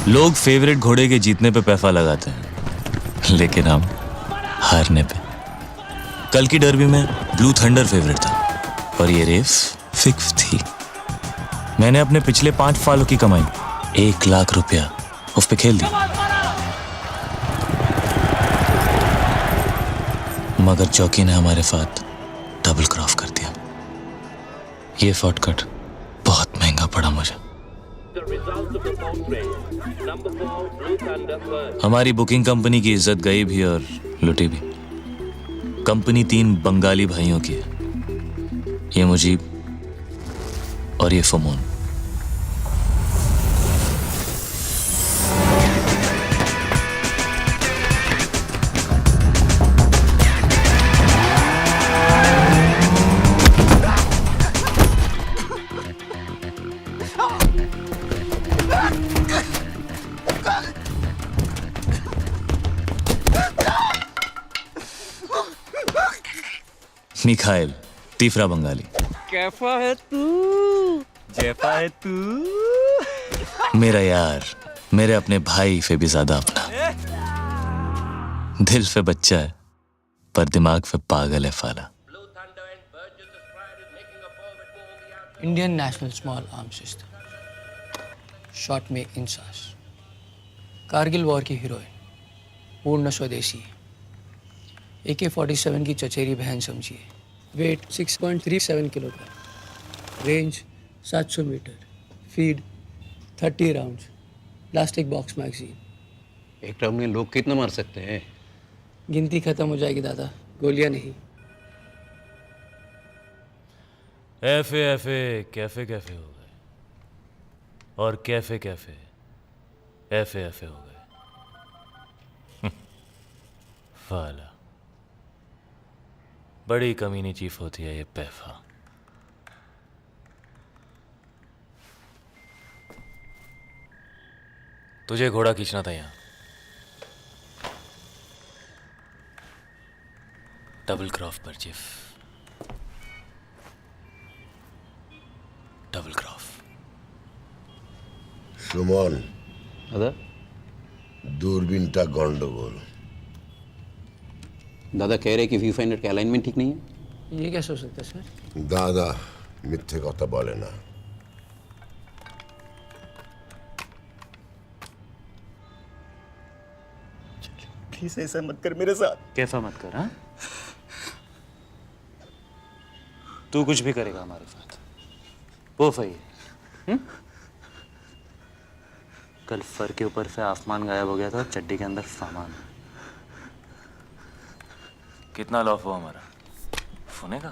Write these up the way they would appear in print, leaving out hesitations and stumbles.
लोग फेवरेट घोड़े के जीतने पे पैसा लगाते हैं, लेकिन हम हारने पे। कल की डर्बी में ब्लू थंडर फेवरेट था और ये रेस फिक्स थी। मैंने अपने पिछले 5 सालों की कमाई 1 लाख रुपया उस पे खेल दी, मगर चौकी ने हमारे साथ डबल क्रॉस कर दिया। ये शॉर्टकट बहुत महंगा पड़ा मुझे। हमारी बुकिंग कंपनी की इज्जत गई भी और लुटी भी। कंपनी 3 बंगाली भाइयों की है, ये मुजीब और ये फमून। मिखाइल, तीसरा बंगाली। कैफा है तू? जैफा है तू? मेरा यार, मेरे अपने भाई से भी ज्यादा अपना। दिल पे बच्चा है पर दिमाग पे पागल है फाला। Indian national small arm system, short में इंसास। कारगिल वॉर की हीरोइन, पूर्ण स्वदेशी। AK-47 की चचेरी बहन समझिए। Weight 6.37 kilogram, range 700 metre, feed 30 rounds, plastic box magazine. एक राउंड में लोग कितना मार सकते हैं? गिनती खत्म हो जाएगी दादा, गोलियां नहीं। एफे एफे कैफे कैफे हो गए और कैफे कैफे एफे एफे हो गए। फाला, बड़ी कमीनी चीफ होती है ये पैफा। तुझे घोड़ा खींचना था यहां। डबल क्रॉस पर चीफ, डबल क्रॉस। সুমন, दादा दूरबीनটা গন্ডগোল। दादा कह रहे कि व्यू फाइंडर का अलाइनमेंट ठीक नहीं है। ये कैसे हो सकता है सर? দাদা মিথ্যে কথা বলে না। प्लीज ऐसा मत कर मेरे साथ। कैसा मत कर, हाँ? तू कुछ भी करेगा हमारे साथ, वो सही है। कल सर के ऊपर से आसमान गायब हो गया था, चड्डी के अंदर सामान। कितना लॉस हुआ हमारा? सोने का?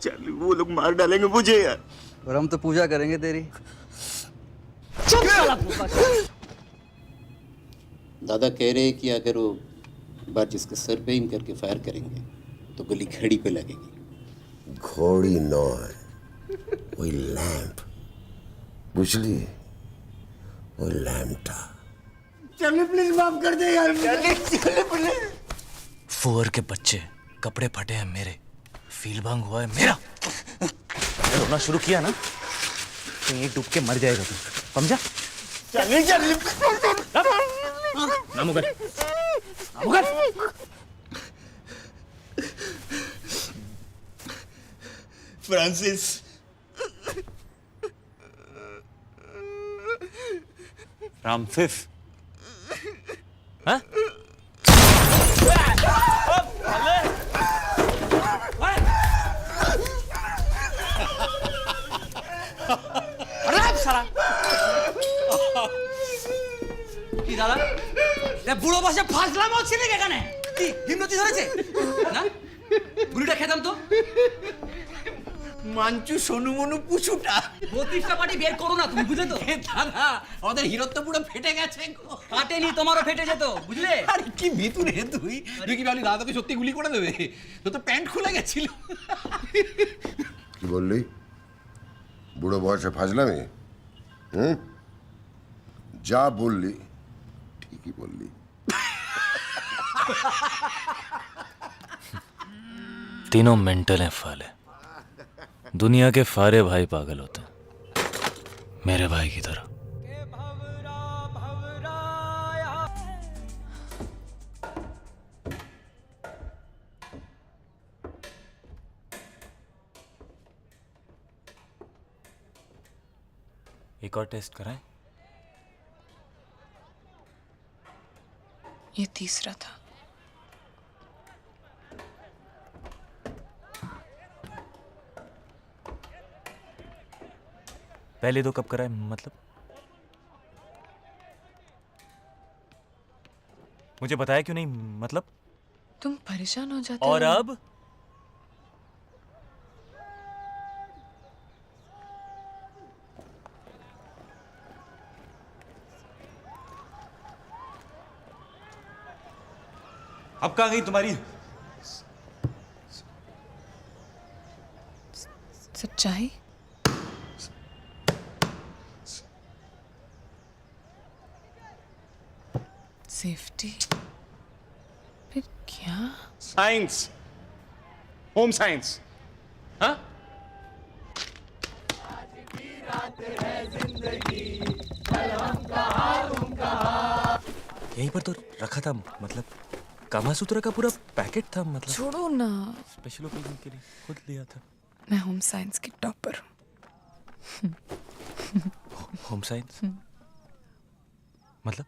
चल, वो लोग मार डालेंगे मुझे यार। और हम तो पूजा करेंगे तेरी। दादा कह रहे कि अगर वो बार जिसके सर पे एम करके फायर करेंगे तो गोली घड़ी पे लगेगी। ঘড়ি নয়, ওই ল্যাম্প, বুঝলি? ওই ল্যাম্পটা। चलिए प्लीज माफ कर दे यार। चलिए प्लीज। फुअर के बच्चे, कपड़े फटे हैं मेरे, फील भंग हुआ है मेरा। रोना शुरू किया ना तो ये डूब के मर जाएगा तू, समझा? चलिए चलिए। नामुगन, नामुगन। फ्रांसिस, रामफिफ, हाँ? বসে ফাজলাম হচ্ছে নাকি এখানে কি হিমনোসিস হয়েছে না গুলিটা খেতাম তো মাঞ্চু সোনু মনু পুচুটা 32টা পার্টি বের করো না তুমি বুঝলে তো দাদা আমাদের হিরোর তো পুরো ফেটে গেছে গো। কাটেনি তোমারও ফেটে যেত বুঝলে আরে কি ভিতু রে তুই তুই কি ভাবলি দাদা তোকে সত্যি গুলি করে দেবে তোর তো প্যান্ট খুলে গেছিল কি বললি বুড়ো বয়সে ফাজলামি হুম যা বললি ঠিকই বললি तीनों मेंटल हैं फाले दुनिया के सारे भाई पागल होते हैं मेरे भाई की तरह एक और टेस्ट कराएं ये तीसरा था। पहले दो कब कराए मतलब मुझे बताया क्यों नहीं मतलब तुम परेशान हो जाते और हो। अब अब कहाँ गई तुम्हारी सच्चाई सेफ्टी फिर क्या? साइंस होम साइंस हाँ यहीं पर तो रखा था मतलब कामासूत्र का पूरा पैकेट था मतलब छोड़ो ना, स्पेशल ओकेजन के लिए खुद लिया था मैं होम साइंस की टॉपर हूँ। होम साइंस मतलब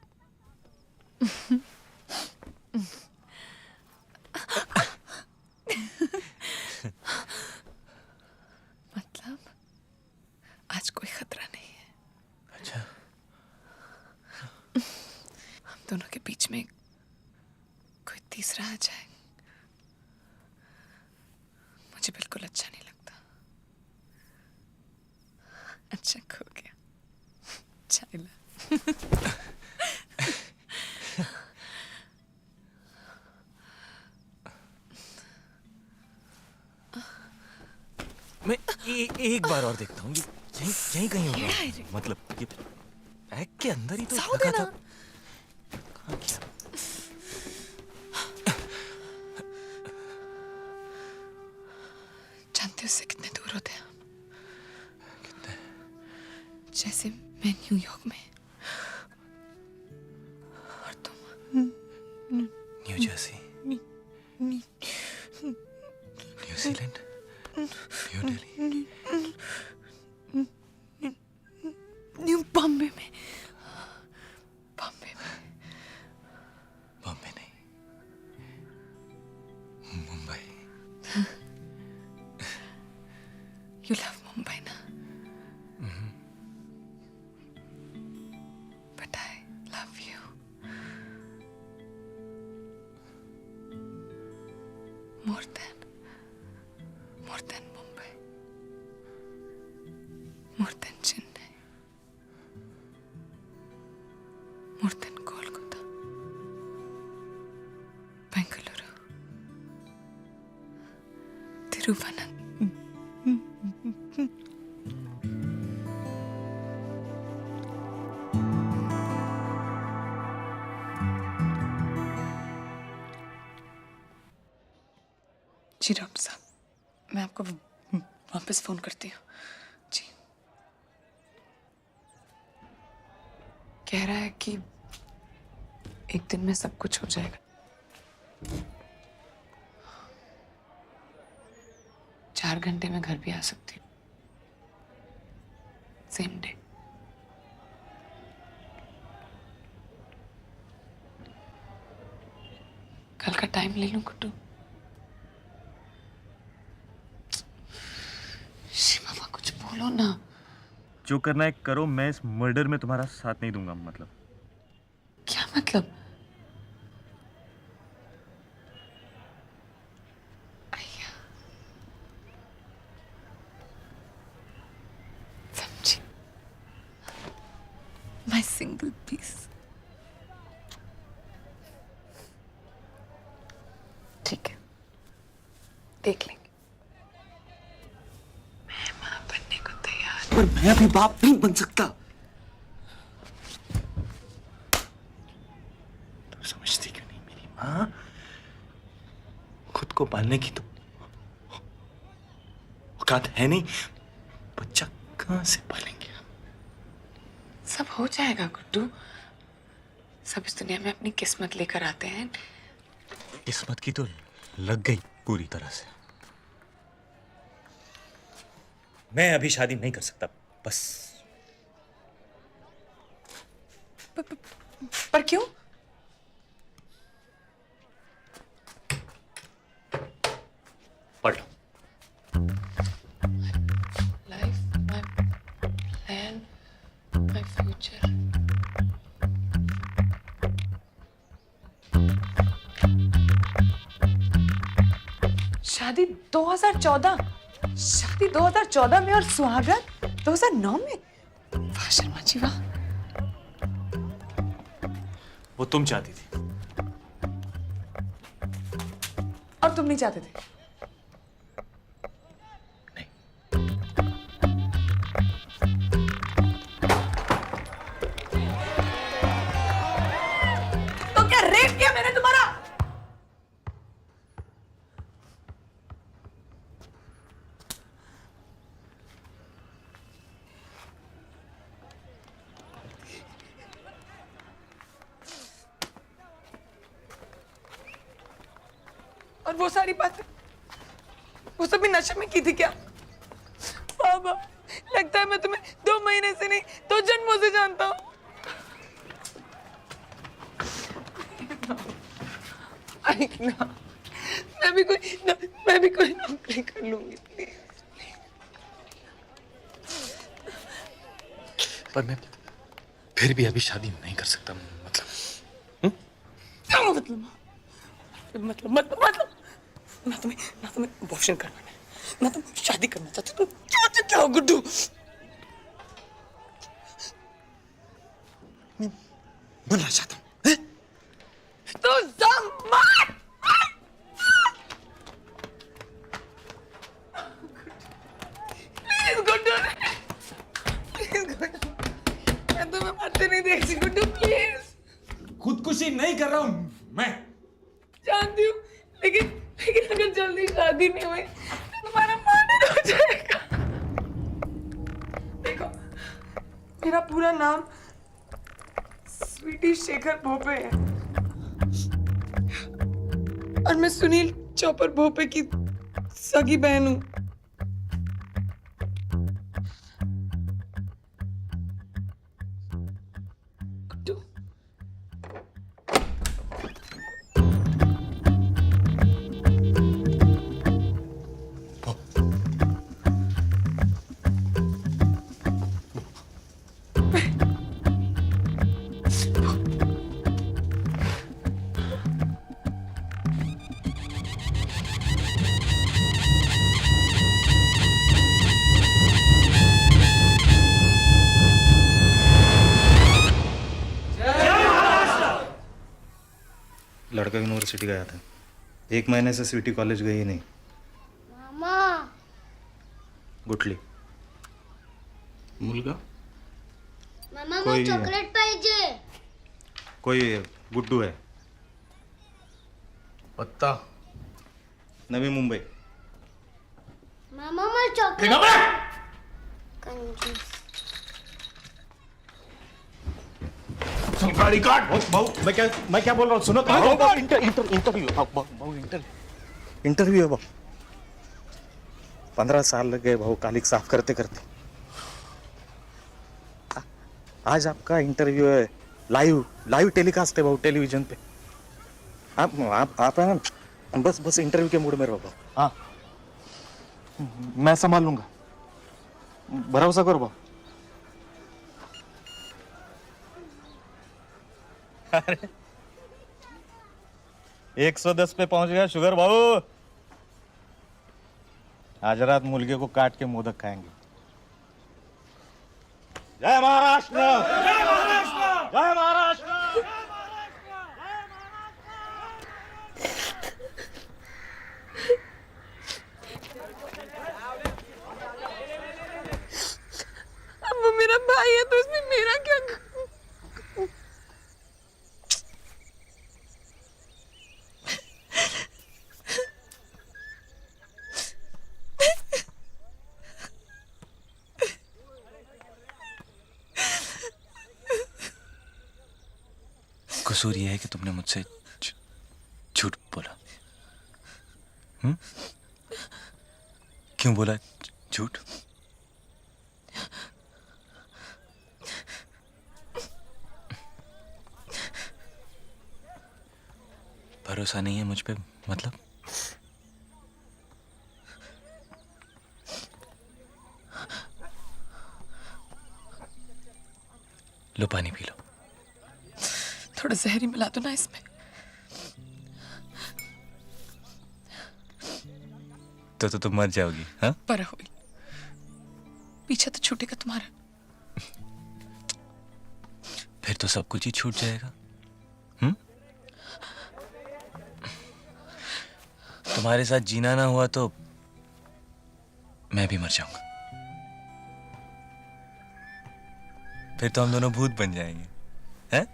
मतलब आज कोई खतरा नहीं है। अच्छा हम दोनों के बीच में कोई तीसरा आ जाए मुझे बिल्कुल अच्छा नहीं लगता। अच्छा खो गया चाइला। मैं एक बार और देखता हूँ ये यहीं यहीं कहीं होगा मतलब ये बैग के अंदर ही तो जाओ रखा देना। था कहाँ गया? जानते हो उससे कितने दूर होते हैं हम? जैसे मैं न्यूयॉर्क में और तुम new Jersey New Zealand new Delhi new Bombay में। बॉम्बे में बॉम्बे नहीं मुंबई यू लव मुंबई ना but I love you. More than Mumbai more than Chennai more than Kolkata Bengaluru Thiruvananthapuram. जी डॉक्टर साहब मैं आपको वापस फोन करती हूँ जी। कह रहा है कि एक दिन में सब कुछ हो जाएगा। 4 घंटे में घर भी आ सकती हूँ सेम डे। कल का टाइम ले लूं कुट्टू? शिवा कुछ बोलो ना। जो करना है करो मैं इस मर्डर में तुम्हारा साथ नहीं दूंगा मतलब क्या मतलब? Single piece. ठीक है, देख लेंगे। मैं मां बनने को तैयार। पर मैं अभी बाप नहीं बन सकता। तुम समझती क्यों नहीं मेरी माँ? खुद को पालने की तो औकात है नहीं, बच्चा कहां से पालेंगे? सब हो जाएगा गुड्डू। सब इस दुनिया में अपनी किस्मत लेकर आते हैं। किस्मत की तो लग गई पूरी तरह से। मैं अभी शादी नहीं कर सकता, बस। पर क्यों? पढ़ लो। Life, my plan, my future. शादी 2014, शादी 2014 में और सुहागन 2009 में। वाह शर्मा जी वाह। वो तुम चाहती थी, और तुम नहीं चाहते थे? तो क्या रेप किया मैंने तुम्हारा? और वो सारी बातें, वो सब भी नशे में की थी क्या? बाबा, लगता है मैं तुम्हें 2 महीने से नहीं 2 जन्मों से जानता हूँ। ना, मैं भी कोई नौकरी कर लूंगी प्लीज। पर मैं फिर भी अभी शादी नहीं कर सकता। क्या मतलब ना तुम्हें अबॉर्शन करना है, ना तुम शादी करना चाहते, तुम चाहते क्या हो गुड्डू? बनना चाहता हूँ। तो जमात प्लीज गुड्डू, मैं तुम्हें मरते नहीं देखती गुड्डू, प्लीज। खुदकुशी नहीं कर रहा हूं मैं। जानती हूँ, लेकिन अगर जल्दी शादी नहीं हुई तो तुम्हारा मर्डर हो जाएगा। देखो, मेरा पूरा नाम स्वीटी शेखर भोपे है और मैं सुनील चौपर भोपे की सगी बहन हूँ। गुड्डू, लड़का यूनिवर्सिटी गया था, 1 महीने से स्वीटी कॉलेज गई ही नहीं। मामा गुटली मुलगा मामा कोई- मला चॉकलेट पाहिजे. कोई गुड्डू है, पत्ता नवी मुंबई। मामा मला चॉकलेट. कंजूस. गाड़ी काट। मैं क्या बोल रहा हूँ सुनो तो। इंटरव्यू है भाऊ। 15 साल लग गए भाऊ कालिक साफ करते करते। आज आपका इंटरव्यू है, लाइव टेलीकास्ट है भाऊ टेलीविजन पे। आप है ना, बस इंटरव्यू के मूड में रहो भाऊ। हाँ, मैं संभाल लूंगा, भरोसा करो भाऊ। अरे 110 पे पहुंच गया शुगर भाऊ। आज रात मुर्गे को काट के मोदक खाएंगे। जय महाराष्ट्र। कसूर ये है कि तुमने मुझसे झूठ बोला। क्यों बोला झूठ? भरोसा नहीं है मुझ पे मतलब? लो पानी पी लो। थोड़ा जहरी मिला दो ना इसमें। तो तुम मर जाओगी। हाँ, पर हुई पीछे तो छूटेगा तुम्हारा। फिर तो सब कुछ ही छूट जाएगा। तुम्हारे साथ जीना ना हुआ तो मैं भी मर जाऊंगा। फिर तो हम दोनों भूत बन जाएंगे, हैं?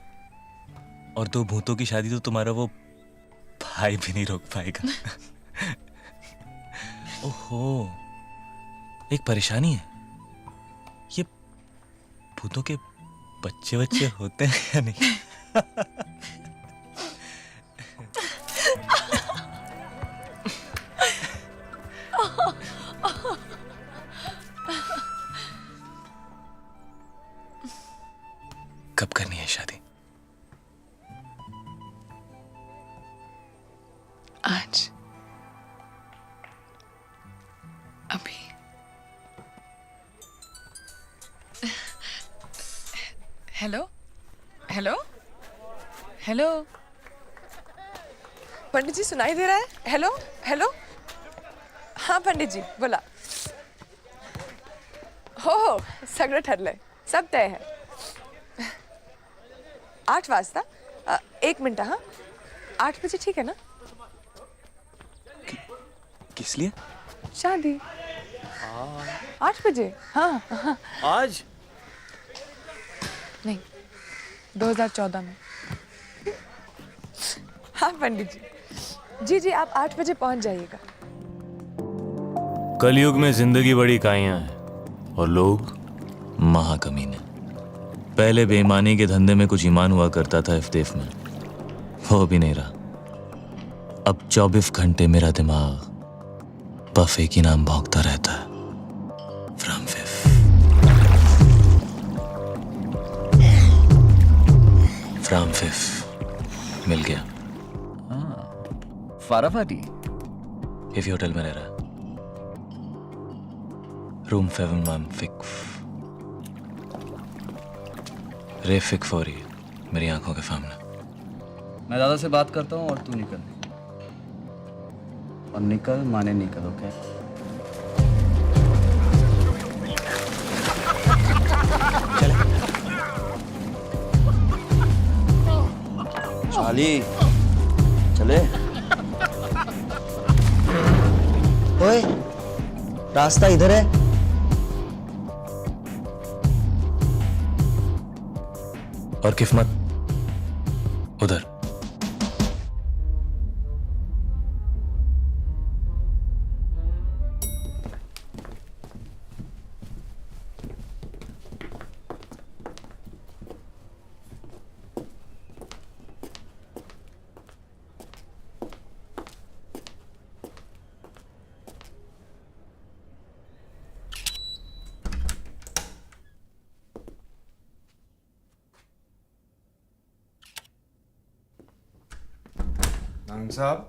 और दो भूतों की शादी तो तुम्हारा वो भाई भी नहीं रोक पाएगा। ओहो, एक परेशानी है। ये भूतों के बच्चे होते हैं या नहीं? कब करनी है शादी? आज, अभी। हेलो हेलो हेलो, पंडित जी सुनाई दे रहा है? हेलो हेलो, हाँ पंडित जी बोला। हो सगळं ठरलंय, सब तय है। 8 वाजता 1 मिनट। हाँ 8 बजे ठीक है ना? किस लिए? शादी 8 बजे। हाँ, हाँ आज नहीं, 2014 में। हाँ पंडित जी जी आप 8 बजे पहुंच जाइएगा। कलयुग में जिंदगी बड़ी काइयां हैं और लोग महाकमीने। पहले बेईमानी के धंधे में कुछ ईमान हुआ करता था इफ्तेफ में, वो भी नहीं रहा। अब 24 घंटे मेरा दिमाग बफे की नाम भौंकता रहता है। फ्रॉम फिफ, फ्रॉम फिफ मिल गया। फाराफाटी। इफी होटल में रह रहा, रूम 715। रेफिक हो रही है मेरी आंखों के सामने। मैं दादा से बात करता हूँ और तू निकल, और निकल माने निकल। ओके चाली चले। ओए रास्ता इधर है। और किस्मत उधर। नांग साहब,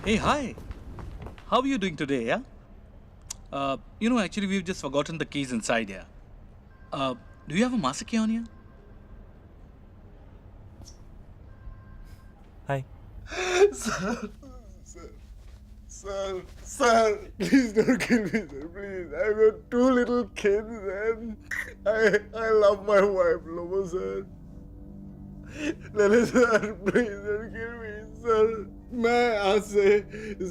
Hey, hi. How are you doing today, yeah? Actually, we've just forgotten the keys inside here. Do you have a master key on you? Hi. Sir, please don't kill me, sir. Please, I've got 2 little kids and I love my wife, Lobo, sir. Lele, sir, please don't kill me, sir. मैं आज से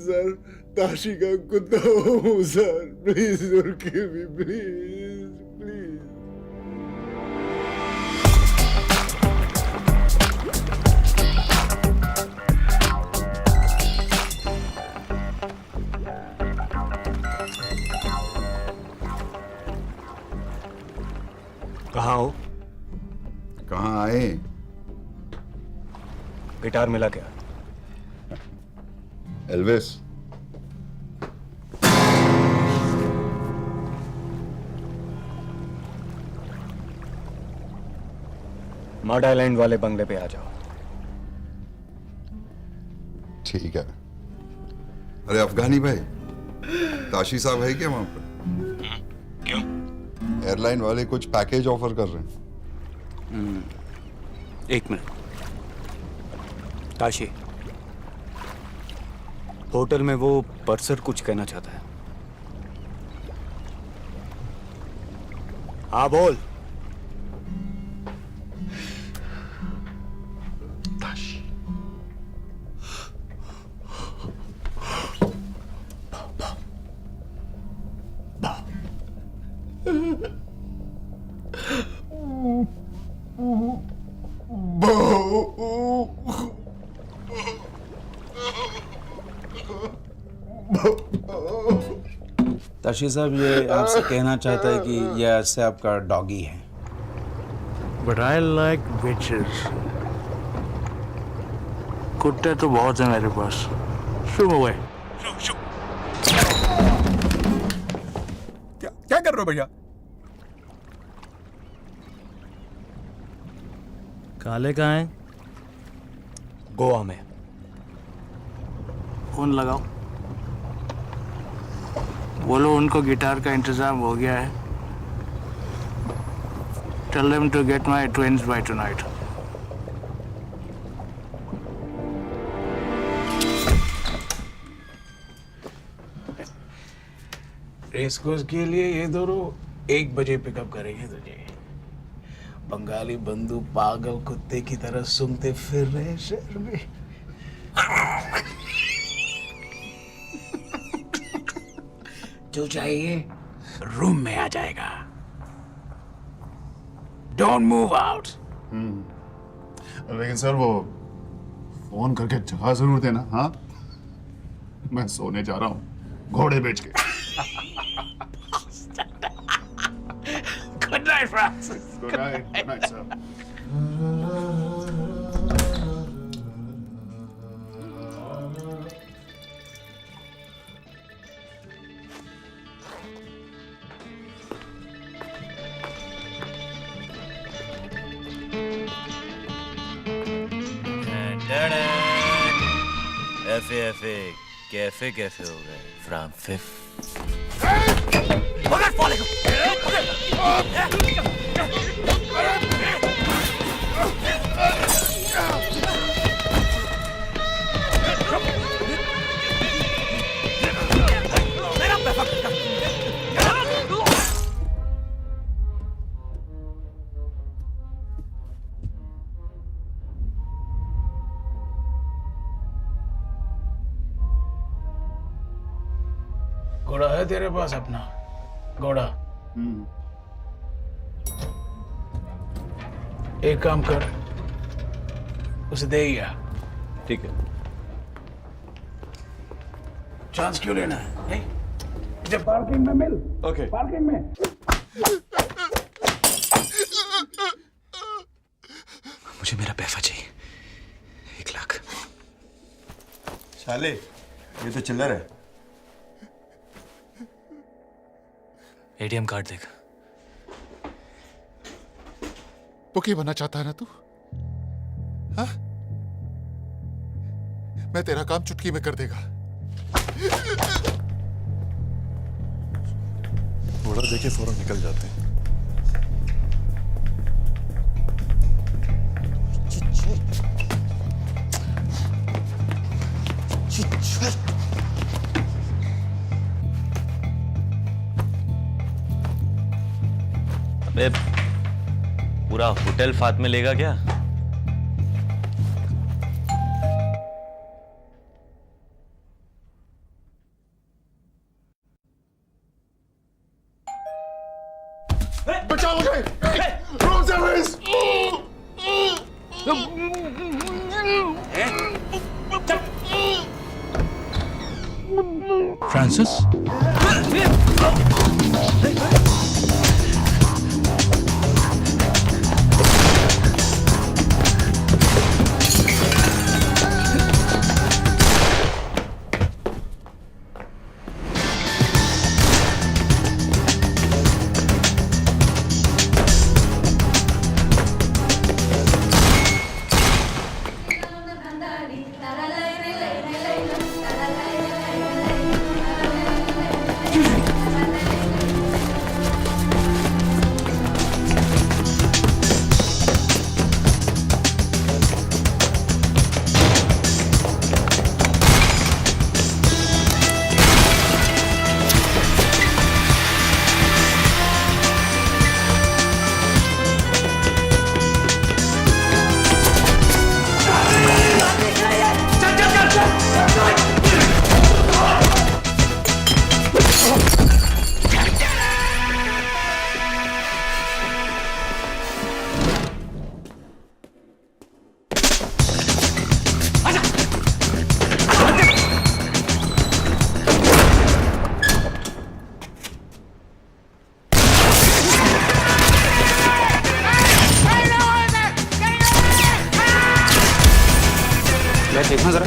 sir Tashi का कुत्ता हूँ, sir. Please don't kill me, please, please. कहाँ हो? कहाँ आए? गिटार मिला क्या? एल्विस, मड आइलैंड वाले बंगले पे आ जाओ। ठीक है। अरे अफगानी भाई, ताशी साहब है क्या वहां पर? क्यों? एयरलाइन वाले कुछ पैकेज ऑफर कर रहे हैं। एक मिनट। ताशी, होटल में वो पर्सर कुछ कहना चाहता है। हाँ बोल। ताशी साहब ये आपसे कहना चाहता है कि ये ऐसे आपका डॉगी है। But I like bitches. कुत्ते तो बहुत है मेरे पास। शू हुए। क्या कर रहे हो भैया? काले कहाँ हैं? गोवा में। फोन लगाओ, बोलो उनको गिटार का इंतजाम हो गया है। Tell them to get my twins by tonight. Race course के लिए ये दोनों 1 बजे पिकअप करेंगे तुझे। बंगाली बंधु पागल कुत्ते की तरह सूंघते फिर रहे शहर में। जो चाहिए रूम में आ जाएगा। Don't move out. लेकिन सर वो फोन करके जगह जरूर देना। हाँ, मैं सोने जा रहा हूँ घोड़े बेच के। Good night, Francis. Good night, sir. FA cafe cafe हो गए फ्रॉम फिफ्थ। घोड़ा है तेरे पास अपना? घोड़ा? एक काम कर, उसे दे ही आ। ठीक है। चांस क्यों लेना है? नहीं, मुझे पार्किंग में मिल। ओके। पार्किंग में। मुझे मेरा पैसा चाहिए। 1 लाख। साले, ये तो चिल्लर है। एटीएम कार्ड देख। पुकी बनना चाहता है ना तू? हाँ? मैं तेरा काम चुटकी में कर देगा। थोड़ा देखे फौरन निकल जाते हैं। अबे पूरा होटल फात में लेगा क्या? बचाओ मुझे! Room service! Francis? मैं देखना जरा।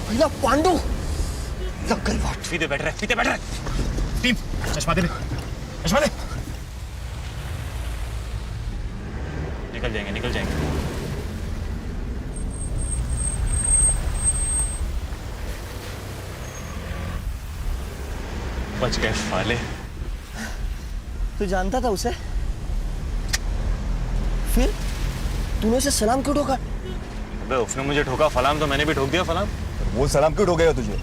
भैया पांडु फीते बैठ रहे, फीते बैठ रहे। टीम चश्मा दे, चश्मा दे। निकल जाएंगे, निकल जाएंगे। बच गए साले। तू जानता था उसे? फिर तूने उसे सलाम क्यों ठोका? अबे उसने मुझे ठोका फलाम तो मैंने भी ठोक दिया फलाम। वो सलाम क्यों ठोकेगा तुझे?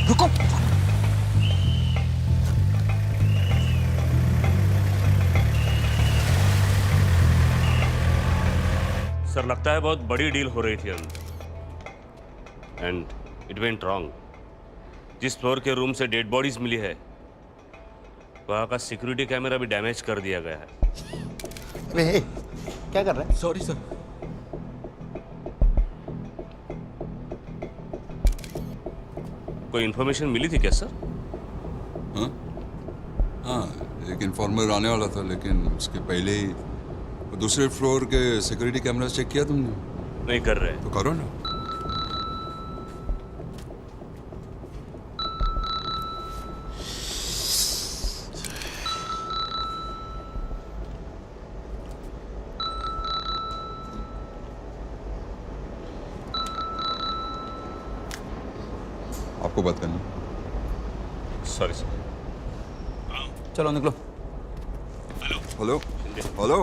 रुको। सर लगता है बहुत बड़ी डील हो रही थी एंड इट वेंट रॉन्ग। जिस फ्लोर के रूम से डेड बॉडीज मिली है वहाँ का सिक्योरिटी कैमरा भी डैमेज कर दिया गया है। अरे क्या कर रहा है? Sorry sir. कोई इन्फॉर्मेशन मिली थी क्या सर? हाँ, एक इन्फॉर्मर आने वाला था लेकिन उसके पहले ही दूसरे फ्लोर के सिक्योरिटी कैमरा चेक किया तुमने? नहीं कर रहे। तो करो ना। आपको बात करना। Sorry sir. चलो निकलो। हेलो हेलो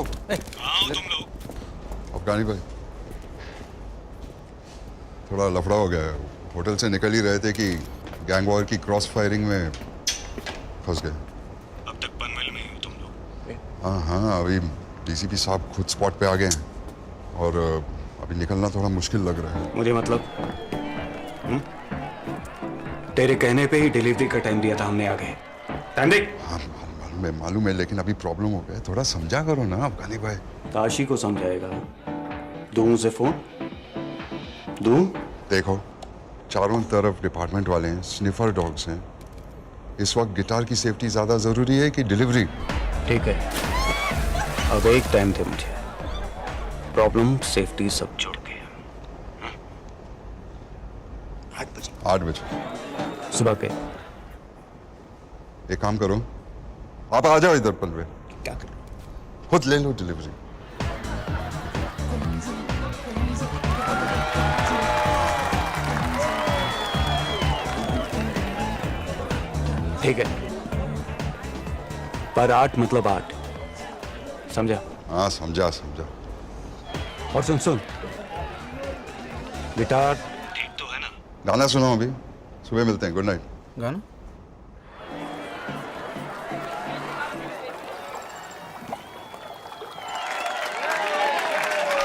तुम लोग अफगानी भाई, थोड़ा लफड़ा हो गया है। होटल से निकल ही रहे थे कि गैंग वॉर की क्रॉस फायरिंग में फंस गए। अब तक पनवेल में ही हो तुम लोग? हाँ हाँ, अभी डीसीपी साहब खुद स्पॉट पे आ गए हैं और अभी निकलना थोड़ा मुश्किल लग रहा है। मुझे मतलब तेरे कहने पे ही डिलीवरी का टाइम दिया था हमने आगे। टाइम देख। हाँ मालूम है, लेकिन अभी प्रॉब्लम हो गया। थोड़ा समझा करो ना अफगानी भाई। ताशी को समझाएगा। दूं उसे फोन? दूं? देखो चारों तरफ डिपार्टमेंट वाले हैं, स्निफर डॉग्स हैं। इस वक्त गिटार की सेफ्टी ज्यादा जरूरी है कि डिलीवरी? ठीक है, अब एक टाइम थे मुझे। प्रॉब्लम सेफ्टी सब छोड़ के 8 बजे सुबह के। एक काम करो, आप आ जाओ इधर पलवे। क्या करूं? खुद ले लो डिलीवरी। ठीक है, पर 8 मतलब 8, समझा? हाँ समझा। और सुन, गिटार ठीक तो है ना? गाना सुनाओ अभी, सुबह मिलते हैं। Good night. गाना?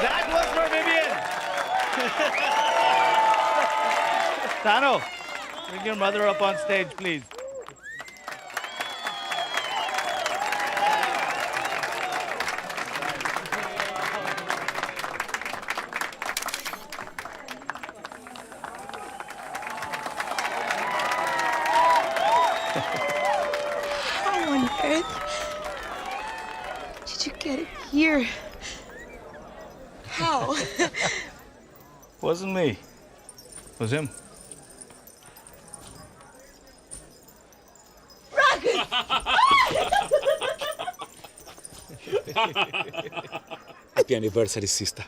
That was for Vivian. Tano, bring your mother up on stage, please. How on earth did you get it here? How? Wasn't me. It was him. Happy anniversary, sister.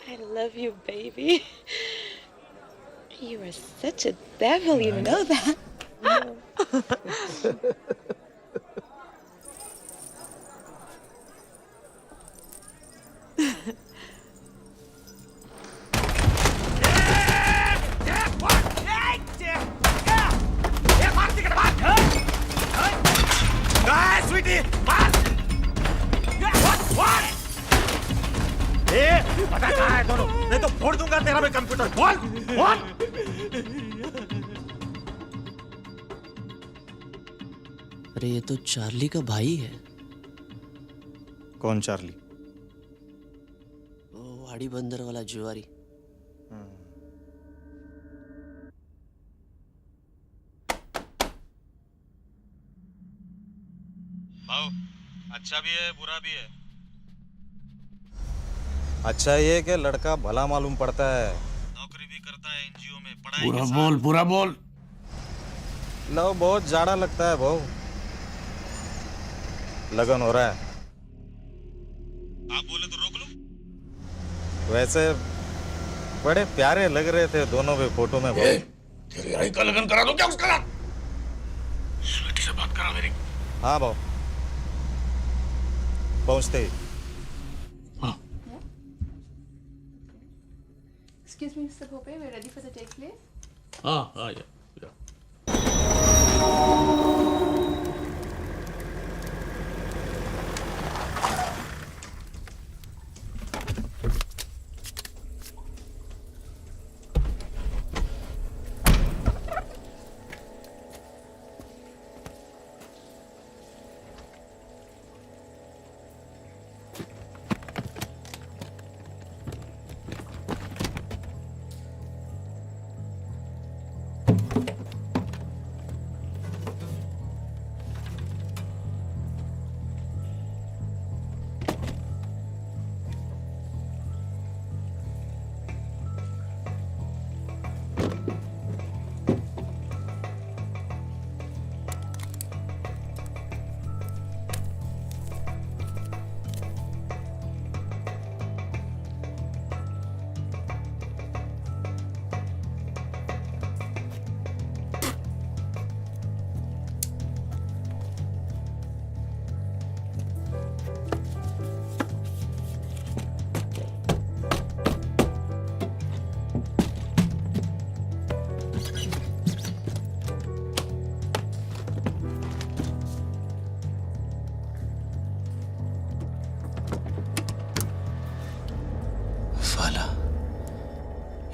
I love you, baby. You are such a devil, you know that. पता कहाँ है दोनों? नहीं तो फोड़ दूंगा तेरा मैं कंप्यूटर। बोल। अरे ये तो चार्ली का भाई है। कौन चार्ली? वो वाड़ी बंदर वाला जुआरी। भाव, अच्छा भी है बुरा भी है। अच्छा ये कि लड़का भला मालूम पड़ता है, नौकरी भी करता है एनजीओ में, पढ़ाई के साथ। पूरा बोल। लव बहुत जाड़ा लगता है भाव। लगन हो रहा है। आप बोले तो रोक लो। वैसे बड़े प्यारे लग रहे थे दोनों भी फोटो में भाव। तेरी आई का लगन करा दो क्या उसका? स्वीटी से बात करा मेरी। हाँ भाव, पहुंचते ही। Excuse me, Mr. Bhope, we're ready for the take place. हाँ या।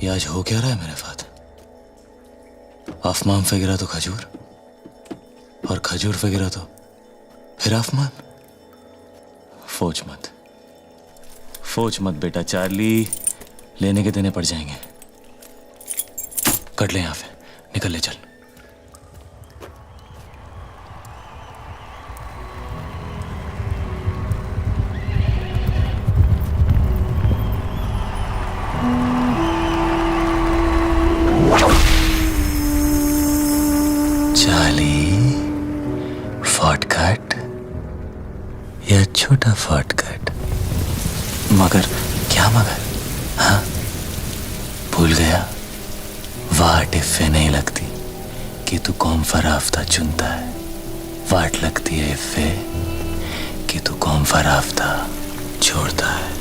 ये आज हो क्या रहा है मेरे साथ? आसमान पे गिरा तो खजूर, और खजूर पे गिरा तो फिर आसमान। फोच मत बेटा चार्ली, लेने के देने पड़ जाएंगे। कट ले यहाँ पे, निकल ले चल। चार्ली, शॉर्टकट या छोटा शॉर्टकट? मगर क्या मगर? हाँ, भूल गया वाट इफ़े नहीं लगती कि तू कौन फराफ्ता चुनता है। वाट लगती है इफ़े कि तू कौन फराफ्ता छोड़ता है।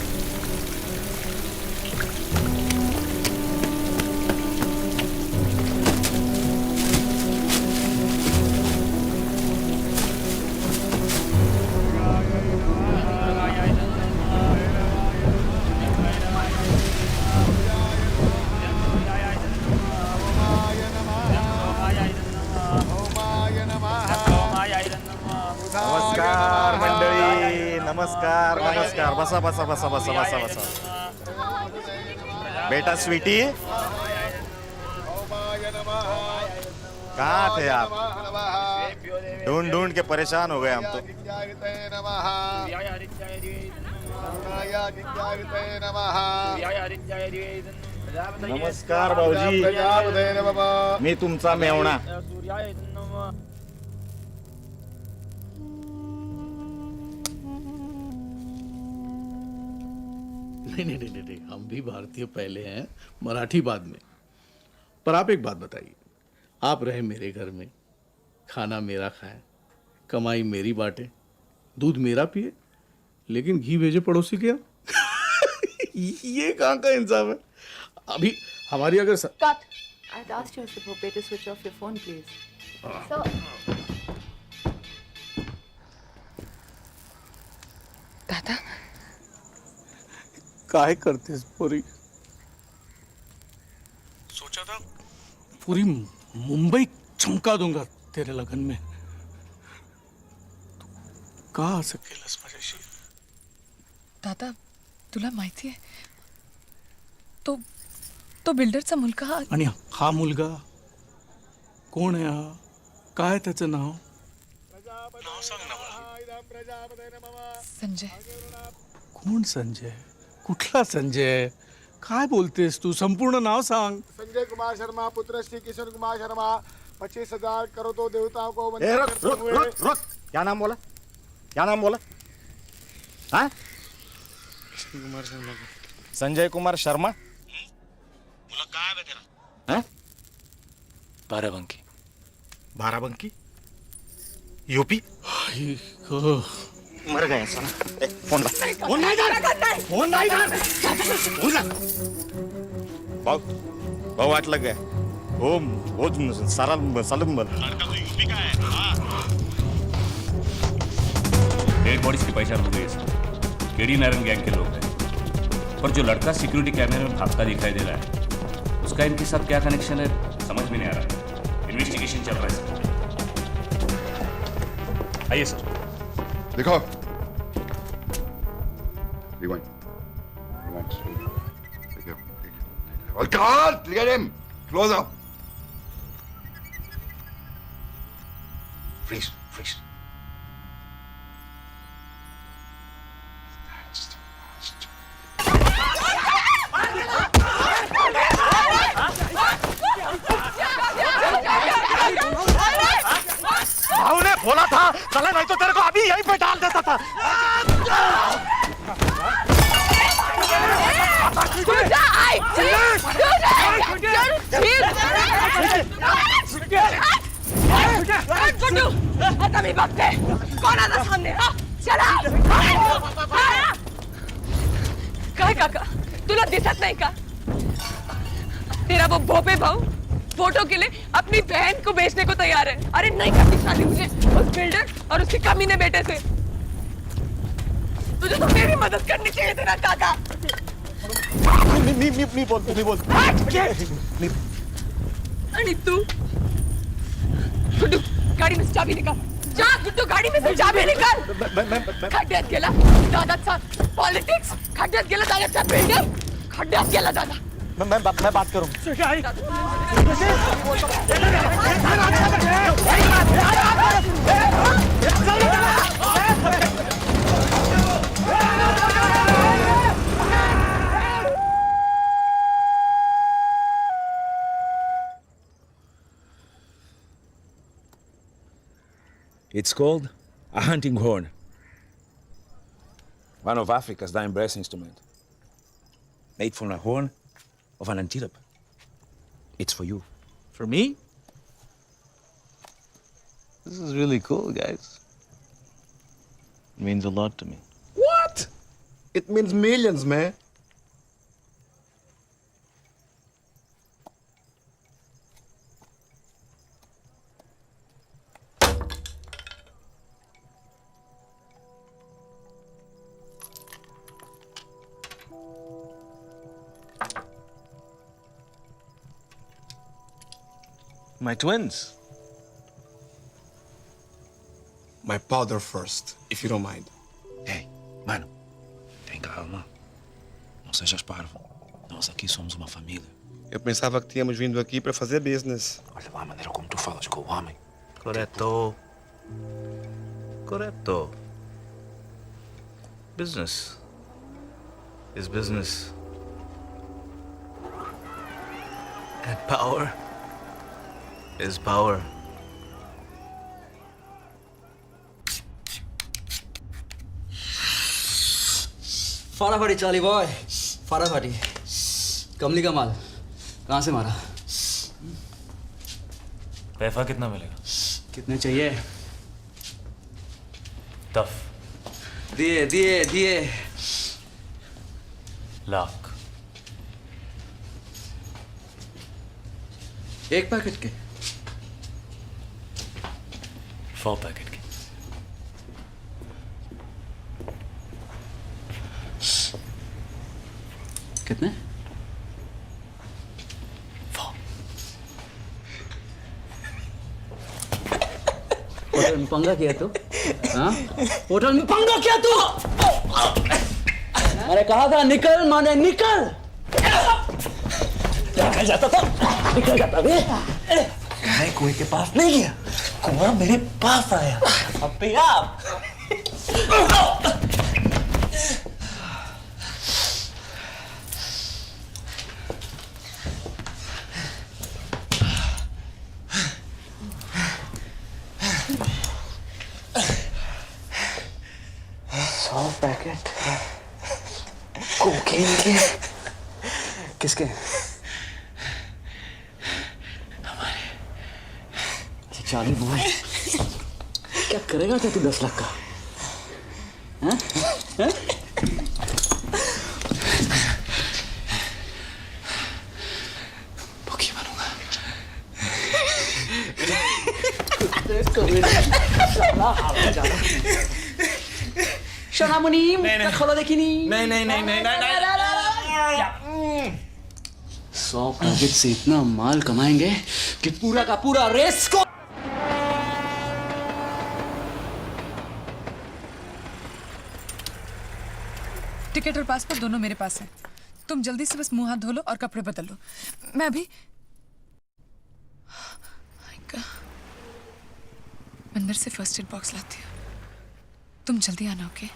नमस्कार मंडळी, नमस्कार नमस्कार. बसा बसा बसा बसा बसा बसा. बेटा स्वीटी, कहाँ थे आप? ढूंढ ढूंढ के परेशान हो गए हम तो. नमस्कार भाऊजी, मी तुमचा मेवणा. नहीं, हम भी भारतीय पहले हैं, मराठी बाद में. पर आप एक बात बताइए, आप रहे मेरे घर में, खाना मेरा खाएं, कमाई मेरी बांटे, दूध मेरा पिए, लेकिन घी भेजे पड़ोसी के यहाँ. ये कहाँ का इंसाफ है? अभी हमारी अगर Cut. I'd asked you, Mr. Bhope, to switch off your phone, please. So. दादा, काय करतेस पोरी? सोचा था पूरी मुंबई चमका दूंगा तेरे लगन में. तू का असं केलंस माझ्याशी? दादा, तुला माहिती आहे तो बिल्डरचा मुलगा आणि हा मुलगा कोण आहे? हा काय त्याचं नाव? नाव सांग ना मला. संजय. कोण संजय? कुठला संजय? काय बोलतेस तू? संपूर्ण नाव सांग. संजय कुमार शर्मा, पुत्र श्री किशन कुमार शर्मा, 25,000 करो तो देवताओं को ए, रुक. क्या नाम बोला? क्या नाम बोला? हाँ? कुमार शर्मा. संजय कुमार शर्मा. मुला काय आहे तेरा? हाँ? बाराबंकी. बाराबंकी यूपी. मर गए साला. फोन ला. फोन नहीं कर. भाऊ वाट लग गया. वो सारा सलम यूपी का है. डेड बॉडीज की पहचान हो गई है. केडी नारायण गैंग के लोग हैं. पर जो लड़का सिक्योरिटी कैमरे में भागता दिखाई दे रहा है, उसका इनके साथ क्या कनेक्शन है समझ में नहीं आ रहा. इन्वेस्टिगेशन चल रहा है सर. आइए सर. देखो. Rewind. Oh God! Look at him. Close up. Freeze. भाऊ ने बोला था चला नहीं तो तेरे को अभी यहीं पे डाल देता था. आता मी बघते कोण आता सामने. चला. काय काका, तुला दिसत नहीं का? तेरा वो भोपे भाऊ फोटो के लिए अपनी बहन को बेचने को तैयार है. अरे नहीं करनी शादी मुझे उस बिल्डर और उसके कमीने बेटे से. तुझे तो मेरी मदद करनी चाहिए तेरा काका. नहीं बोलते आणि तू गुड्डू गाडी में से चाबी निकाल जा गुड्डू गाडी में से चाबी निकाल खड्ड्यात गेला दादाचा पॉलिटिक्स खड्ड्यात गेला दादाचा बिल्डर खड्ड्यात गेला दादा मैं बात करूं It's called a hunting horn. One of Africa's dying brass instruments. Made from a horn of an antelope. It's for you. For me? This is really cool, guys. It means a lot to me. What? It means millions, man. My twins. My powder first, if you don't mind. Ei, mano, tem calma. Não sejas parvo. Nós aqui somos uma família. Eu pensava que tínhamos vindo aqui para fazer business. Olha lá a maneira como tu falas com o homem. Corretto. Corretto. Business is business. And power is power. फटाफटी चाली boy फटाफटी कमली का माल कहाँ से मारा पैसा कितना मिलेगा कितने चाहिए टफ दिए दिए दिए लाख एक पैकेट के 4 पैकेट के कितने होटल में पंगा किया तू हाँ होटल में पंगा किया तू अरे कहा था निकल माने निकल निकल जाता था निकल जाता भी मैं कुएं के पास नहीं गया कुआं मेरे पास आया अपने आप पैकेट कोकेन के किसके हमारे चार्ली बॉय क्या करेगा क्या तू 10 लाख का हैं हैं भूखी बनूंगा सोनामुनी खोलो देखिनी नहीं 100 पैकेट से इतना माल कमाएंगे कि पूरा का पूरा रेस को टिकट और पासपोर्ट दोनों मेरे पास है तुम जल्दी से बस मुंह हाथ धो लो और कपड़े बदल लो मैं अभी अंदर से फर्स्ट एड बॉक्स लाती हूँ तुम जल्दी आना ओके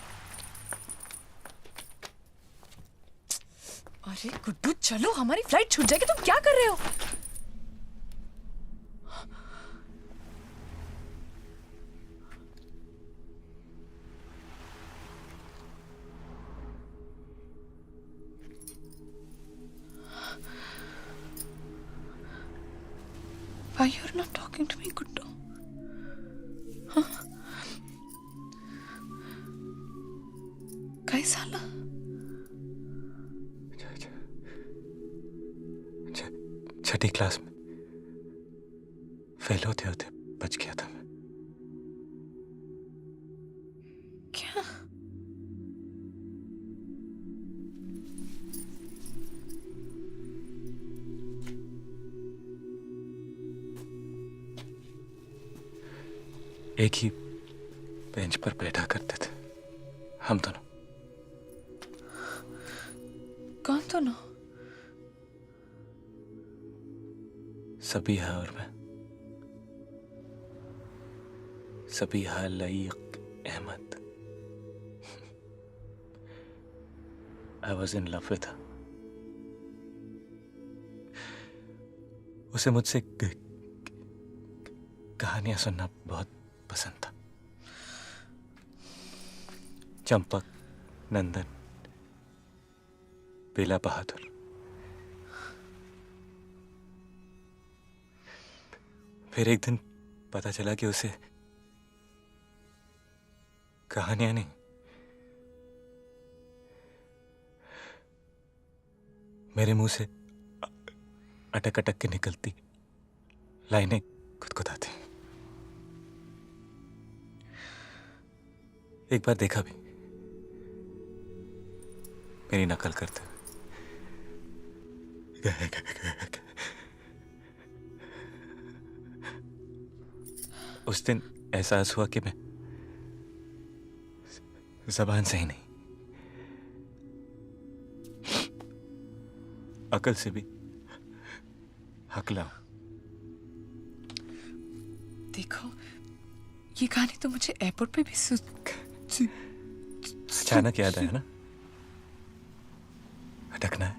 अरे गुड्डू चलो हमारी फ्लाइट छूट जाएगी तुम क्या कर रहे हो Why you're not talking to me, Guddu? Huh? काय झालं? छठी क्लास में फेल होते होते बच गया था मैं क्या एक ही बेंच पर बैठा करते थे हम दोनों। कौन दोनों? सबीहा और मैं। Sabiha Laeeq Ahmad. I was in love with her. उसे मुझसे कहानियां सुनना बहुत पसंद था। चंपक, नंदन, बेला बहादुर। फिर एक दिन पता चला कि उसे कहानियां नहीं, मेरे मुंह से अटक अटक के निकलती लाइनें गुदगुदाती। एक बार देखा भी, मेरी नकल करते हुए। उस दिन एहसास हुआ कि मैं जबान से ही नहीं, अकल से भी हकला हूं। देखो, ये कहानी तो मुझे एयरपोर्ट पे भी अचानक याद आया ना, अटकना है।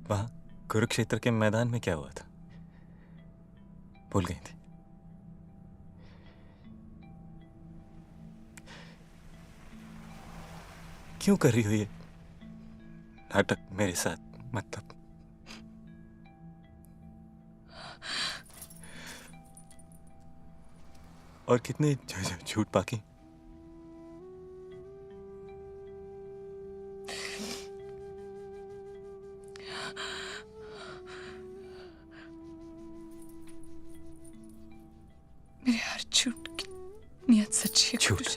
वहां कुरुक्षेत्र के मैदान में क्या हुआ था, भूल गई थी। क्यों कर रही हो ये नाटक मेरे साथ? मतलब और कितने झूठ बाकी? मेरे हर झूठ की नियत सच्ची है। झूठ?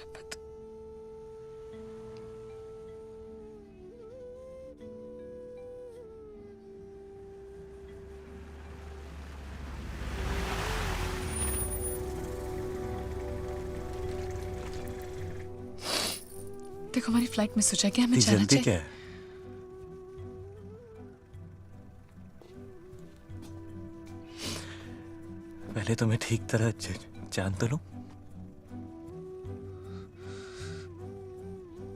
देखो, हमारी फ्लाइट मिस हो जाएगी, हमें जाना जल्दी चाहिए। क्या है? पहले तो मैं ठीक तरह जान तो लूं।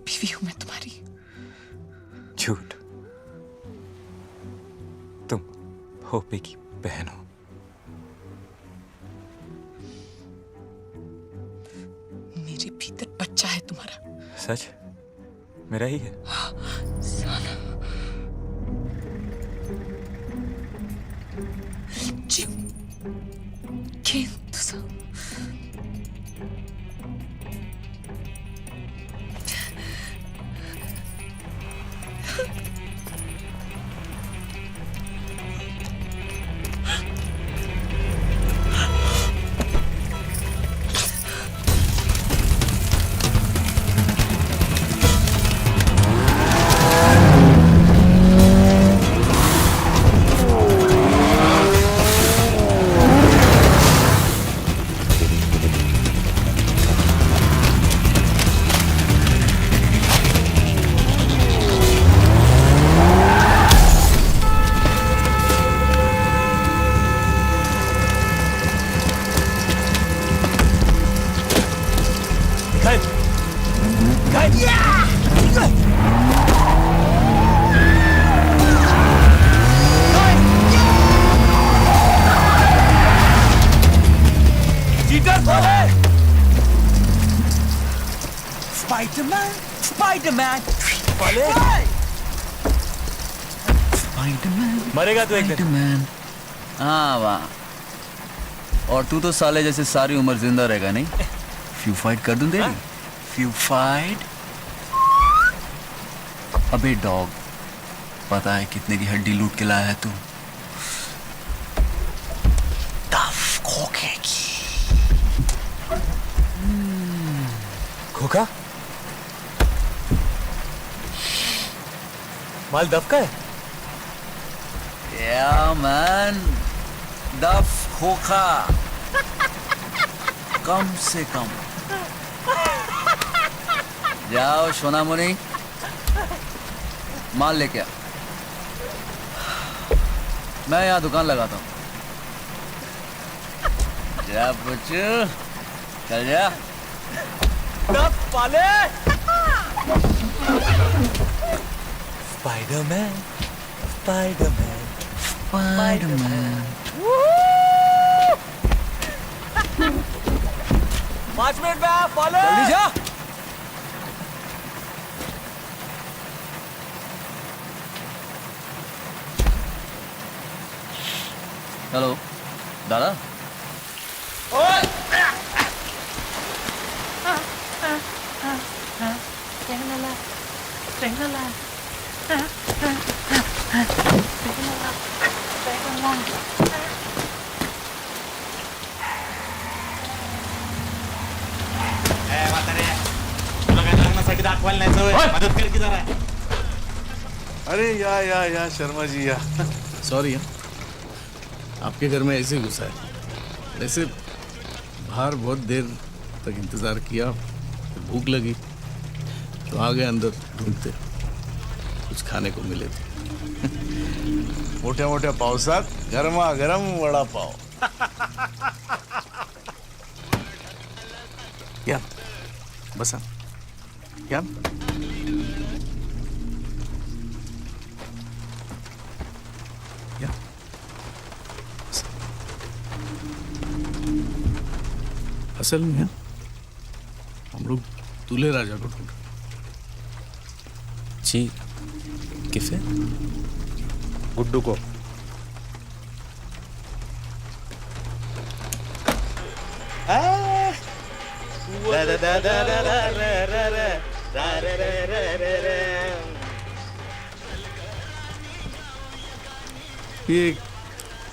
बीवी हूं मैं तुम्हारी। झूठ। तुम होपे की बहन हो। मेरे भीतर बच्चा है तुम्हारा। सच? मेरा ही है। साला। जीव केन तुझा। Spider-Man! Spider-Man! Spider-Man! मरेगा तू एक दिन। Spider-Man! हाँ वाह। और तू तो साले जैसे सारी उम्र जिंदा रहेगा नहीं? फ्यू फाइट कर दूं तेरी? Few fight? अबे डॉग, पता है कितने की हड्डी लूट के लाया है तू? टफ खोखे की। खोखा? माल दफ का है? Yeah, man. Duff खोखा कम से कम। जाओ सोनामुनी, माल लेके आ। मैं यहाँ दुकान लगाता हूँ। जा बच्चू, चल जा। पाले स्पाइडरमैन, स्पाइडरमैन, स्पाइडरमैन। 5 मिनट में आप पाले जल्दी जा। हेलो दादा। अरे या शर्मा जी या। सॉरी आपके घर में ऐसे घुसा है। वैसे बाहर बहुत देर तक इंतज़ार किया, फिर भूख लगी तो आ गए अंदर ढूंढते, कुछ खाने को मिले तो। मोठ्या मोठ्या पावसात गरमागरम वडापाव। या बसा या। या असल में हम लोग दूल्हे राजा को ढूंढ रहे। जी किसे? गुड्डू को। ये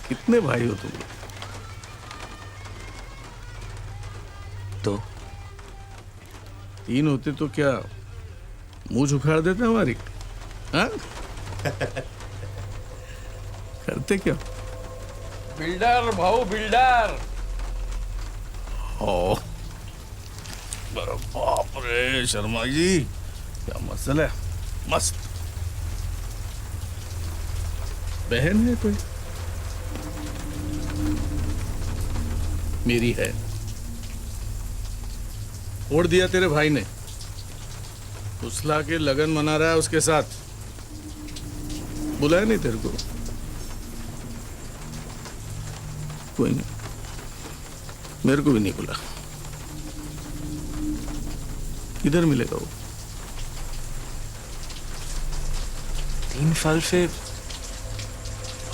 कितने भाई हो तुम लोग? तो 3 होते तो क्या मुंह उखाड़ देते हमारी? हाँ? करते क्या? बिल्डर भाऊ बिल्डर। ओ अरे बाप रे शर्मा जी, क्या मसल है। मस्त। बहन है कोई? मेरी है। छोड़ दिया तेरे भाई ने, फुसला के लगन मना रहा है उसके साथ। बुलाया नहीं तेरे को? कोई नहीं, मेरे को भी नहीं बुला। किधर मिलेगा वो? 3 साल से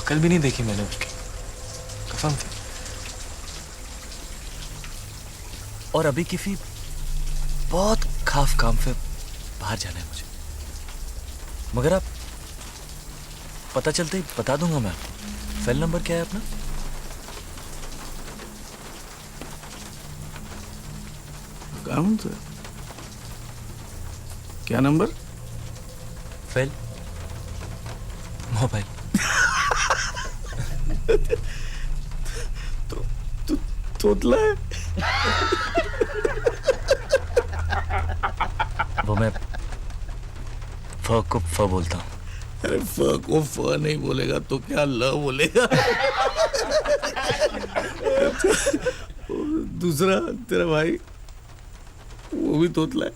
अकल भी नहीं देखी मैंने उसकी, कसम से। और अभी किसी बहुत खास काम से बाहर जाना है मुझे, मगर आप पता चलते ही बता दूंगा मैं आपको। सेल नंबर क्या है अपना? कौन सा? क्या नंबर? Fail mobile. तो तोतला है। वो मैं फ को फ बोलता हूँ। अरे फ को फ नहीं बोलेगा तो क्या ल बोलेगा? दूसरा तेरा भाई वो भी तोतला है।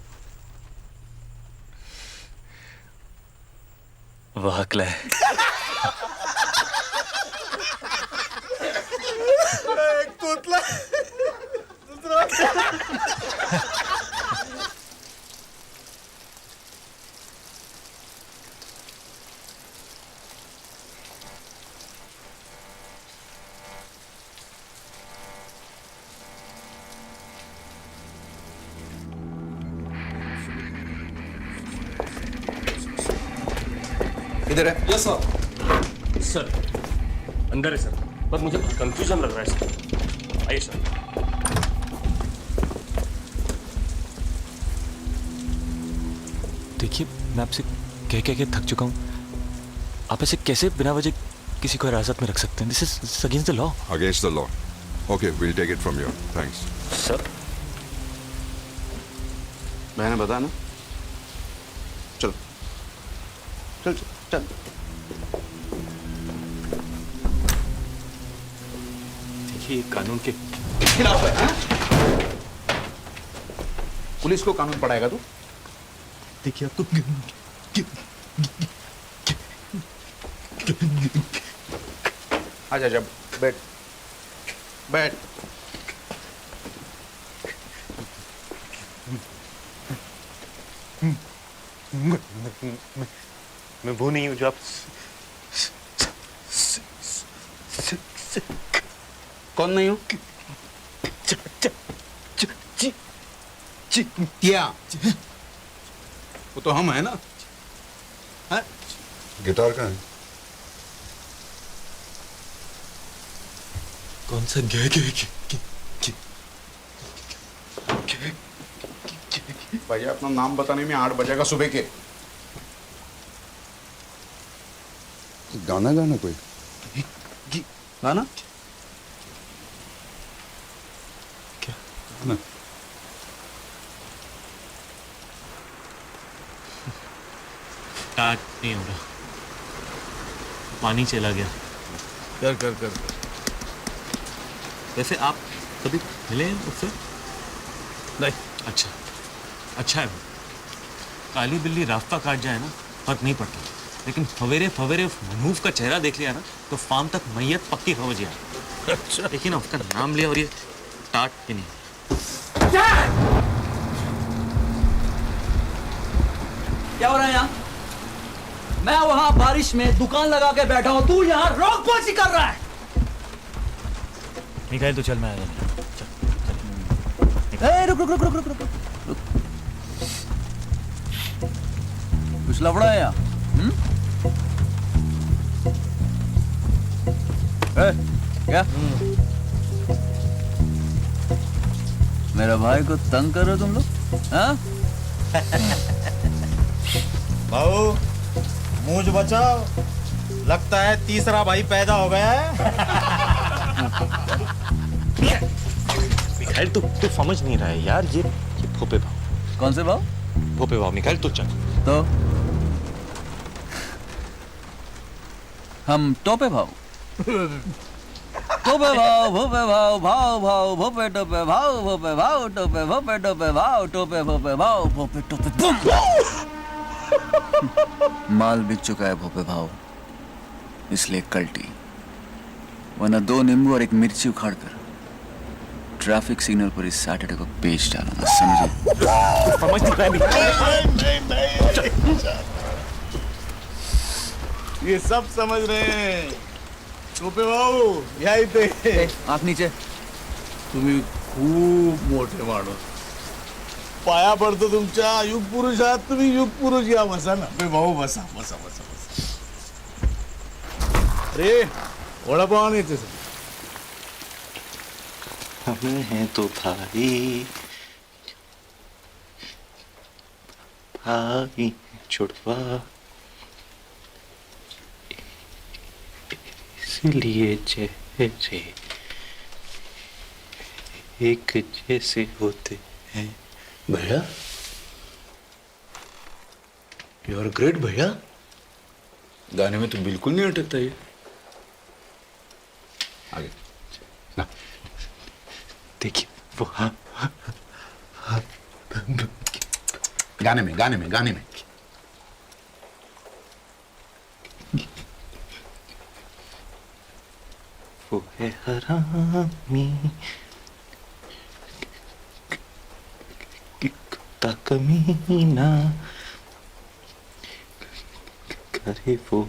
वह अकला है। एक तोतला दूसरा। इधर है। Yes sir. सर अंदर है सर, पर मुझे कुछ कंफ्यूजन लग रहा है सर। आइए सर। देखिए मैं आपसे कह के थक चुका हूँ। आप ऐसे कैसे बिना वजह किसी को हिरासत में रख सकते हैं? This is against the law. Against the law. Okay, we'll take it from here. Thanks. Sir मैंने बताया ना, चलो चल चल चल। देखिए कानून के खिलाफ है, हाँ? पुलिस को कानून पढ़ाएगा तू? देखिए आपको आजा जब बैठ बैठ। मैं वो नहीं हूँ जो आप कौन नहीं हो? क्या? वो तो हम है ना? हाँ? गिटार का है? कौन सा भैया अपना नाम बताने में 8 बजेगा सुबह के। गाना गाना कोई? गाना? क्या? गाना? स्टार्ट नहीं हो रहा, पानी चला गया। कर कर कर कर। वैसे आप कभी मिले हैं उससे? नहीं। अच्छा अच्छा है। काली बिल्ली रास्ता काट जाए ना फर्क नहीं पड़ता, लेकिन फवेरे फवेरे मनहूफ का चेहरा देख लिया ना तो फार्म तक मैयत पक्की हो गया। अच्छा देखिए ना, उसका नाम लिया और ये टाट के नहीं। क्या हो रहा है यहाँ? मैं वहां बारिश में दुकान लगा के बैठा हूँ, तू यहाँ रोक पोछी कर रहा है। निकाल तो चल, मैं आया। रुक रुक रुक रुक रुक रुक रुक। कुछ लफड़ा है यहाँ? क्या? मेरा भाई को तंग कर रहे हो तुम लोग? हाँ? भाऊ मूंछ बचाओ, लगता है तीसरा भाई पैदा हो गया है। मिखाइल तू समझ नहीं रहा है यार, ये भोपे भाव। कौन से भाव? भोपे भाव। मिखाइल तू चल। तो हम टोपे भाव। टोपे भाव, भोपे भाव, भाव भाव, भोपे टोपे भाव, भोपे भाव, टोपे भोपे टोपे भाव, टोपे भोपे भाव, भोपे टोपे बम। माल बिक चुका है भोपे भाव, इसलिए कल्टी। वरना 2 नींबू और 1 मिर्ची उखाड़ कर ट्रैफिक सिग्नल पर इस सैटरडे को बेच डालूंगा, समझे? समझ नहीं रहा है। ये सब समझ रहे हैं। टोपे भाऊ यही थे। आँख नीचे। तुम्ही खूप मोठे माणूस, पाया पडतो तुमच्या। युग पुरुष आहात तुम्ही, युग पुरुष। या बसा ना भाऊ, बसा बसा बसा बसा। अरे वडापाव आणायचे सर। हम हैं तो भाई, भाई छुड़वा, इसलिए चेहरे एक जैसे होते हैं। भैया यू आर ग्रेट भैया। गाने में तो बिल्कुल नहीं अटकता ये। आगे ना देखिए वो हाँ, गाने में गाने में गाने में। वो है हरामी कुत्ता कमीना, करे वो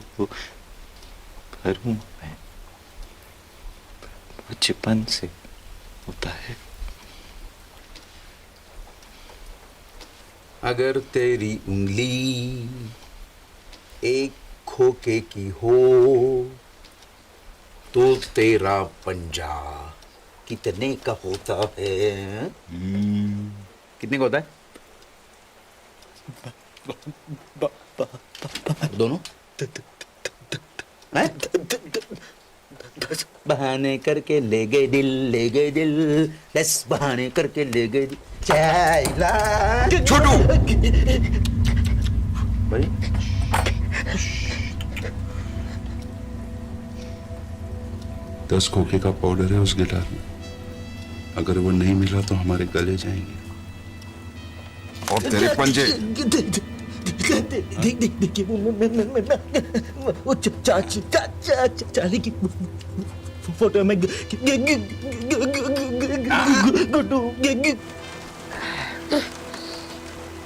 भरूं मैं, बचपन से होता है। अगर तेरी उंगली एक खोखे की हो तो तेरा पंजा कितने का होता है? कितने का होता है? दोनों? बहाने करके ले गए दिल बस बहाने करके ले गए दिल छोटू भाई 10 खोखे का पाउडर है उस गिटार में। अगर वो नहीं मिला तो हमारे गले जाएंगे। और तेरे पंजे। देखिए वो चाली की फोटो में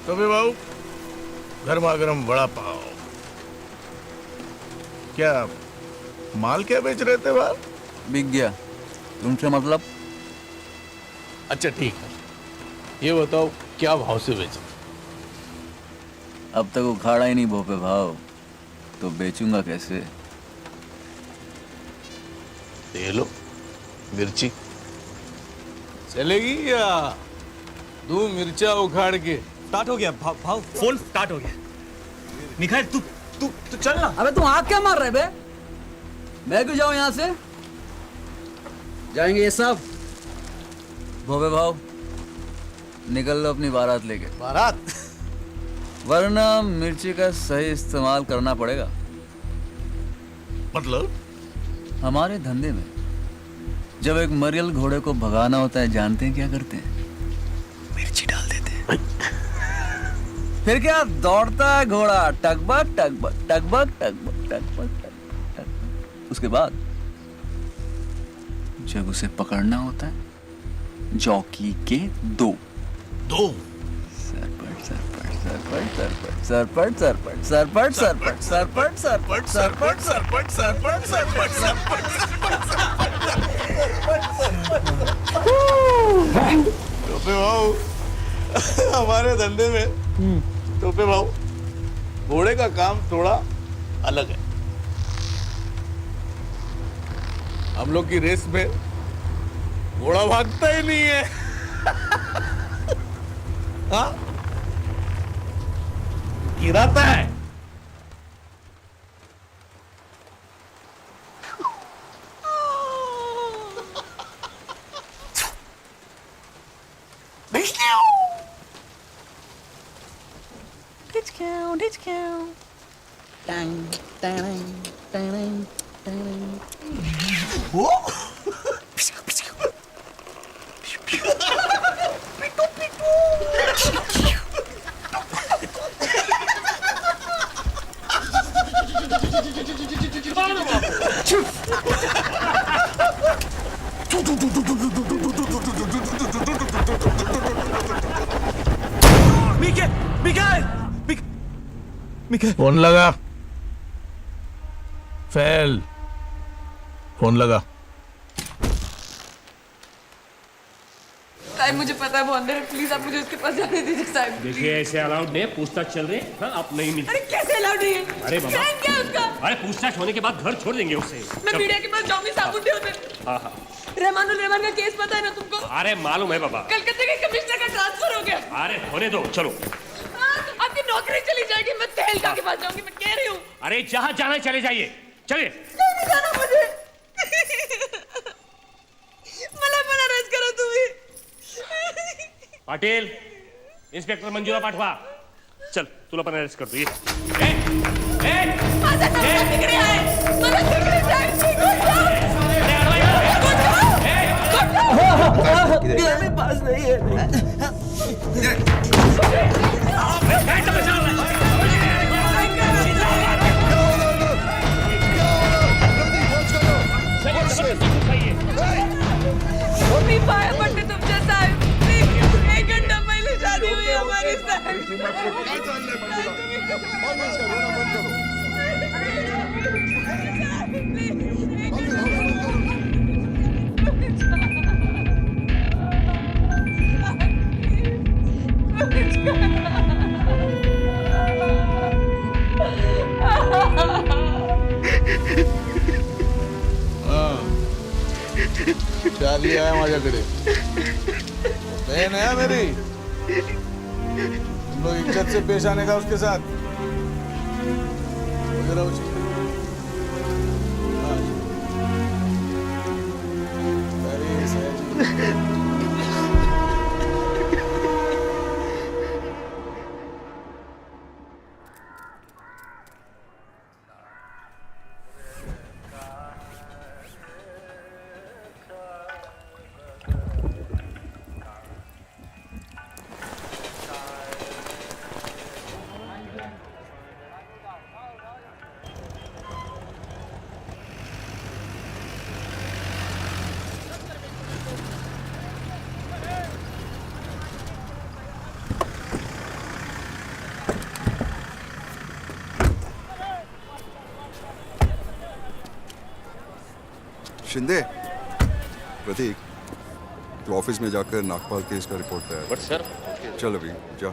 तो भी बाबू गर्मा गर्म वड़ा पाव। क्या माल क्या बेच रहे थे बाहर? बिक गया। तुमसे मतलब? अच्छा ठीक है, ये बताओ क्या भाव से बेचा? अब तक उखाड़ा ही नहीं भोपे भाव, तो बेचूंगा कैसे? दे लो मिर्ची। चलेगी या दो मिर्चा उखाड़ के? स्टार्ट हो गया भाव, फोन स्टार्ट हो गया। निखार तू चल ना। अबे तू आग क्या मार रहे बे? मैं क्यों जाऊं यहाँ से? जाएंगे ये सब। भोपे भाव निकल लो अपनी बारात लेके। बारात? वरना मिर्ची का सही इस्तेमाल करना पड़ेगा। मतलब? हमारे धंधे में जब एक मरियल घोड़े को भगाना होता है, जानते हैं क्या करते हैं? मिर्ची डाल देते हैं। फिर क्या दौड़ता है घोड़ा, टकबक टकबक टकबक टकबक टकबक टकबक। उसके बाद जब उसे पकड़ना होता है, जॉकी के दो सरपट सरपट सरपट सरपट सरपट सरपट सरपट सरपट सरपट सरपट सरपट सरपट सरपट सरपट। टोपे भाऊ हमारे धंधे में टोपे भाऊ घोड़े का काम थोड़ा अलग है। हम लोग की रेस में घोड़ा भागता ही नहीं है। हाँ? गिराता है। फोन लगा। फेल। फोन लगा। साहब मुझे पता है वो अंदर है, प्लीज आप मुझे उसके पास जाने दीजिए साहब। देखिए ऐसे अलाउड नहीं है, पूछताछ चल रही है। हाँ, आप नहीं मिलते। अरे कैसे अलाउड नहीं है? अरे बाबा, क्या है उसका? अरे पूछताछ होने के बाद घर छोड़ देंगे उसे। मैं मीडिया के पास जाऊंगी, साबुत दे उसे। हाँ हाँ। रहमानुल रहमान का केस पता है ना तुमको? अरे मालूम है बाबा। कलकत्ते के कमिश्नर का ट्रांसफर हो गया। अरे होने दो, चलो। आपकी नौकरी चली जाएगी, मैं तहलका के पास जाऊंगी, मैं कह रही हूँ। अरे जहाँ जाना चले जाइए, चलिए। नहीं जाना मुझे। मला पण अरेस्ट करा तुम्ही। पाटील, इंस्पेक्टर मंजुळा पाठवा. चल, तुला पण अरेस्ट करतो. ये. माझा नवरा तिकडे आहे. मला तिकडे जायचं. मेरे पास नहीं है। मी पाया पडते तुमच्या साहेब. 1 घंटा पहिले शादी हुई हमारी चार्ली आया माझ्याकडे. बहन है मेरी. तुम लोग इज्जत से पेश आने का उसके साथ. वगैरह शिंदे, प्रतीक, तू ऑफिस में जाकर नागपाल केस का रिपोर्ट तैयार। बट सर, चल अभी जा।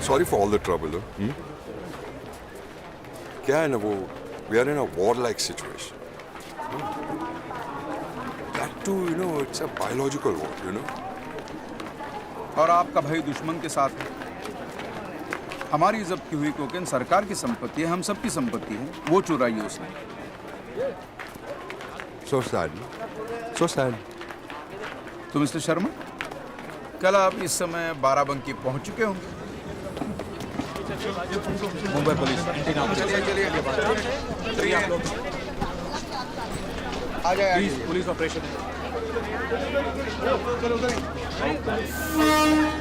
Sorry for all the trouble. क्या है ना वो, we are in a war like situation. That too you know, it's a biological war, you know. और आपका भाई दुश्मन के साथ है। हमारी जब्त की हुई कोकेन सरकार की संपत्ति है, हम सबकी संपत्ति है, वो चुराई है उसने। So sad, so sad. तो मिस्टर शर्मा, कल आप इस समय बाराबंकी पहुंच चुके होंगे। मुंबई पुलिस आ जाए, पुलिस ऑपरेशन है।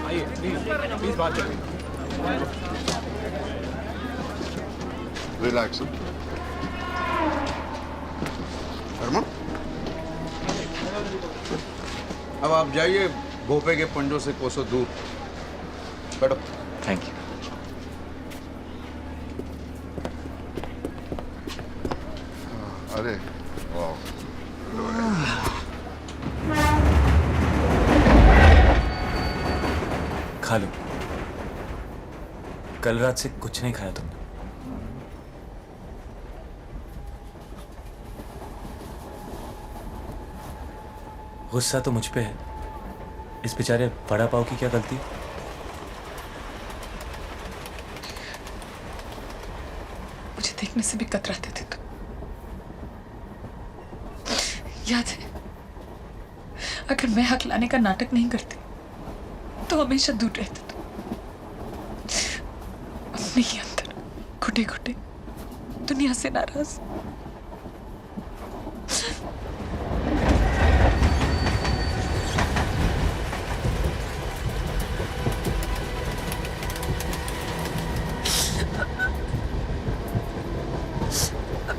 आइए प्लीज बात करिए। रिलैक्स शर्मा। अब आप जाइए भोपे के पंजों से कोसों दूर। बैठो। Thank you. अरे वाह, खा लो। कल रात से कुछ नहीं खाया तुमने। गुस्सा तो मुझ पे है। इस बेचारे वड़ा पाव की क्या गलती? मुझे देखने से भी कतराते थे तुम, याद है? अगर मैं हकलाने का नाटक नहीं करती तो हमेशा दूर रहते तुम। अपने ही अंदर घुटे घुटे दुनिया से नाराज।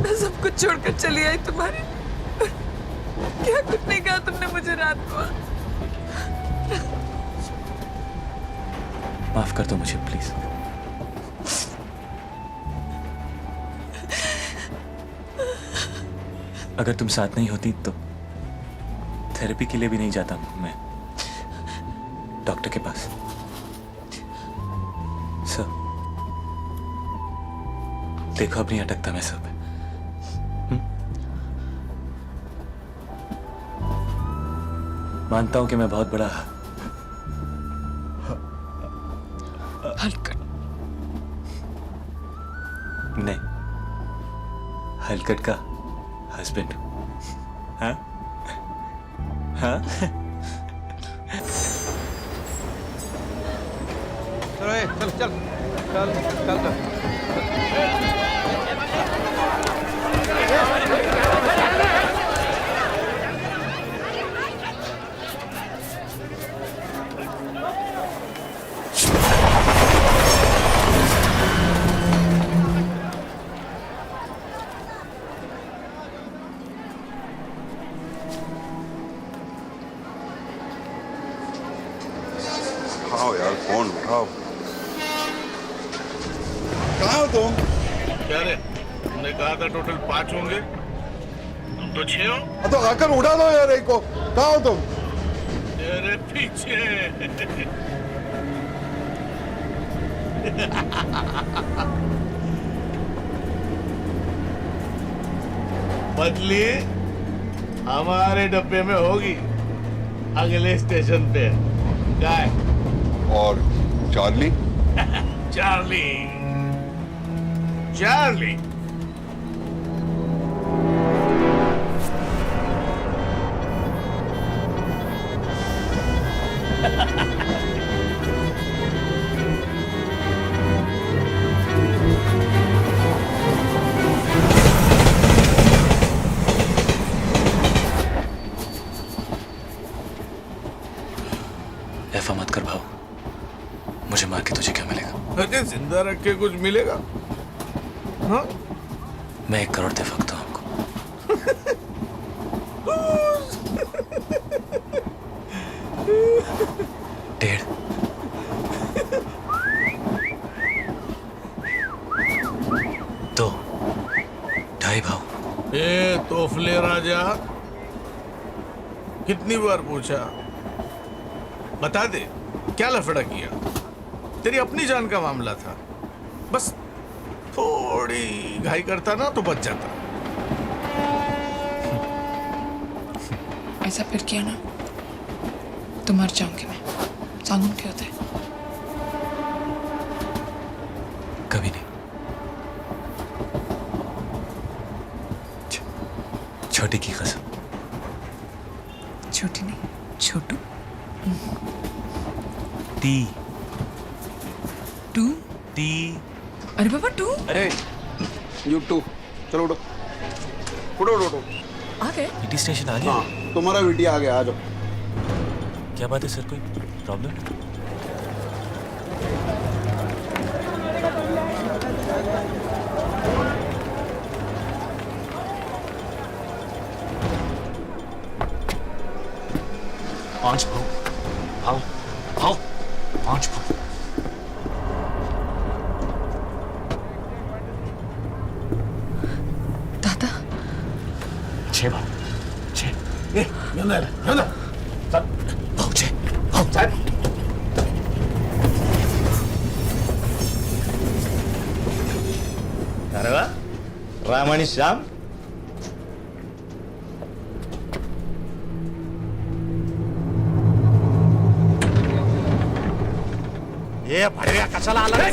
मैं सब कुछ छोड़कर चली आई तुम्हारे। क्या कुछ नहीं कहा तुमने मुझे रात को? माफ कर दो मुझे प्लीज। अगर तुम साथ नहीं होती तो थेरेपी के लिए भी नहीं जाता मैं डॉक्टर के पास। सर देखो अब नहीं अटकता मैं सब। मानता हूं कि मैं बहुत बड़ा हलकट नहीं, हलकट का हस्बैंड। हाँ हाँ। चल चल चल चल चल। उठाओ यार, फोन उठाओ। कहाँ हो तुम? क्या रे, तुमने कहा था टोटल 5 होंगे, तुम तो 6 हो। तो आकर उठा दो यार एक को। कहाँ हो तुम? तेरे पीछे। बदली हमारे डब्बे में होगी, अगले स्टेशन पे। काय? और चार्ली? चार्ली चार्ली ऐसा मत कर भाव, मुझे मार के तुझे क्या मिलेगा? अरे जिंदा रख के कुछ मिलेगा? हाँ? मैं 1 करोड़ दे सकता हूँ आपको। तोफले राजा, कितनी बार पूछा, बता दे क्या लफड़ा किया। तेरी अपनी जान का मामला था, बस थोड़ी घाई करता ना तो बच जाता। ऐसा फिर किया ना तो मर जाऊंगी मैं। कानून के होते कभी नहीं। छोटी की कसम। छोटी नहीं, छोटू। टी टू टी। अरे बाबा टू अरे यू टू, चलो उठो उठो उठो उठो। आ गए? ईटी स्टेशन आ गया। हाँ तुम्हारा वीटी आ गया, आ जाओ। क्या बात है सर, कोई प्रॉब्लम? पांच भाव, आओ आओ, पांच भाव। दादा छह भाव, छह भाव, छह भाव। अरे वा, राम आणि श्याम. ये भडव्या कशाला आला रे?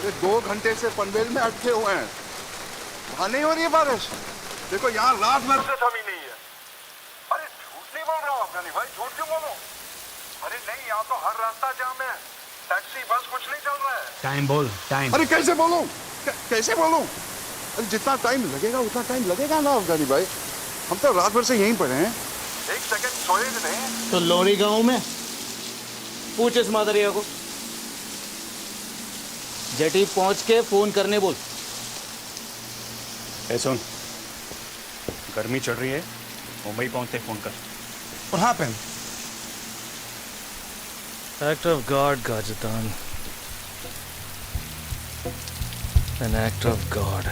ये 2 घंटे से पनवेल में अटके हुए हैं, वहां नहीं हो रही है बारिश। देखो यहाँ रात भर से थमी नहीं है। अरे झूठ नहीं बोल रहा हूँ अफगानी भाई, झूठ क्यों बोलूं? अरे नहीं, यहाँ तो हर रास्ता जाम है, टैक्सी बस कुछ नहीं चल रहा है। टाइम बोल, टाइम. अरे कैसे बोलूं, कैसे बोलूं? अरे जितना टाइम लगेगा उतना टाइम लगेगा ना अफगानी भाई, हम तो रात भर से यहीं पड़े हैं, एक सेकंड सोए नहीं। तो लोरी गांव में पूछ इस मादरिया को, जेटी पहुंच के फोन करने बोल. ए सुन, गर्मी चढ़ रही है, मुंबई पहुंचते फोन कर. और हाँ pen. Act of God, Gajetan. An act of God.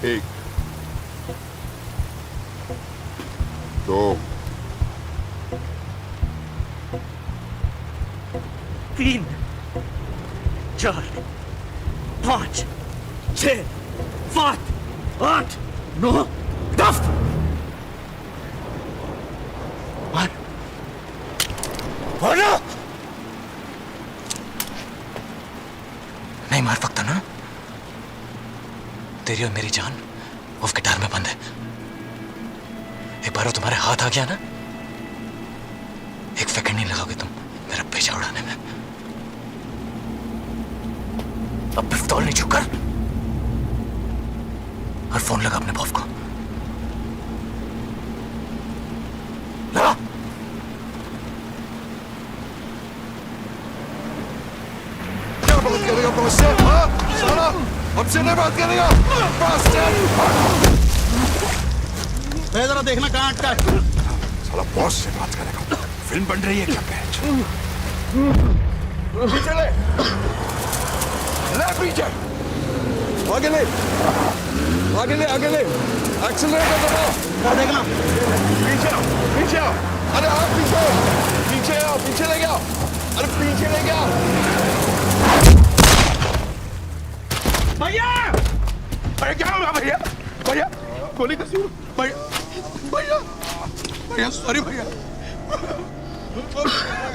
एक, दो, 3, 4, 5, 6, 7 8 9 10 मार बोलो नहीं मार सकता ना? तेरी और मेरी जान उस गिटार में बंद है। एक बार वो तुम्हारे हाथ आ गया ना, एक सेकंड नहीं लगाओगे तुम मेरा पेचा उड़ाने में। अब पिस्तौल नहीं छू कर और फोन लगा अपने बॉस को। लगा। क्या बात करेगा मुझसे? साला हमसे नहीं बात करेगा। जरा देखना कहाँ अटका है। साला बॉस से बात करेगा। फिल्म बन रही है क्या पैच? पीछे ले पीछे आगे ले आगे ले एक्सीलरेटर दबाओ। क्या देखना? पीछे आओ अरे आप पीछे ले गया अरे पीछे ले गया। भैया अरे क्या हुआ भैया गोली कैसी हुई? भैया सॉरी भैया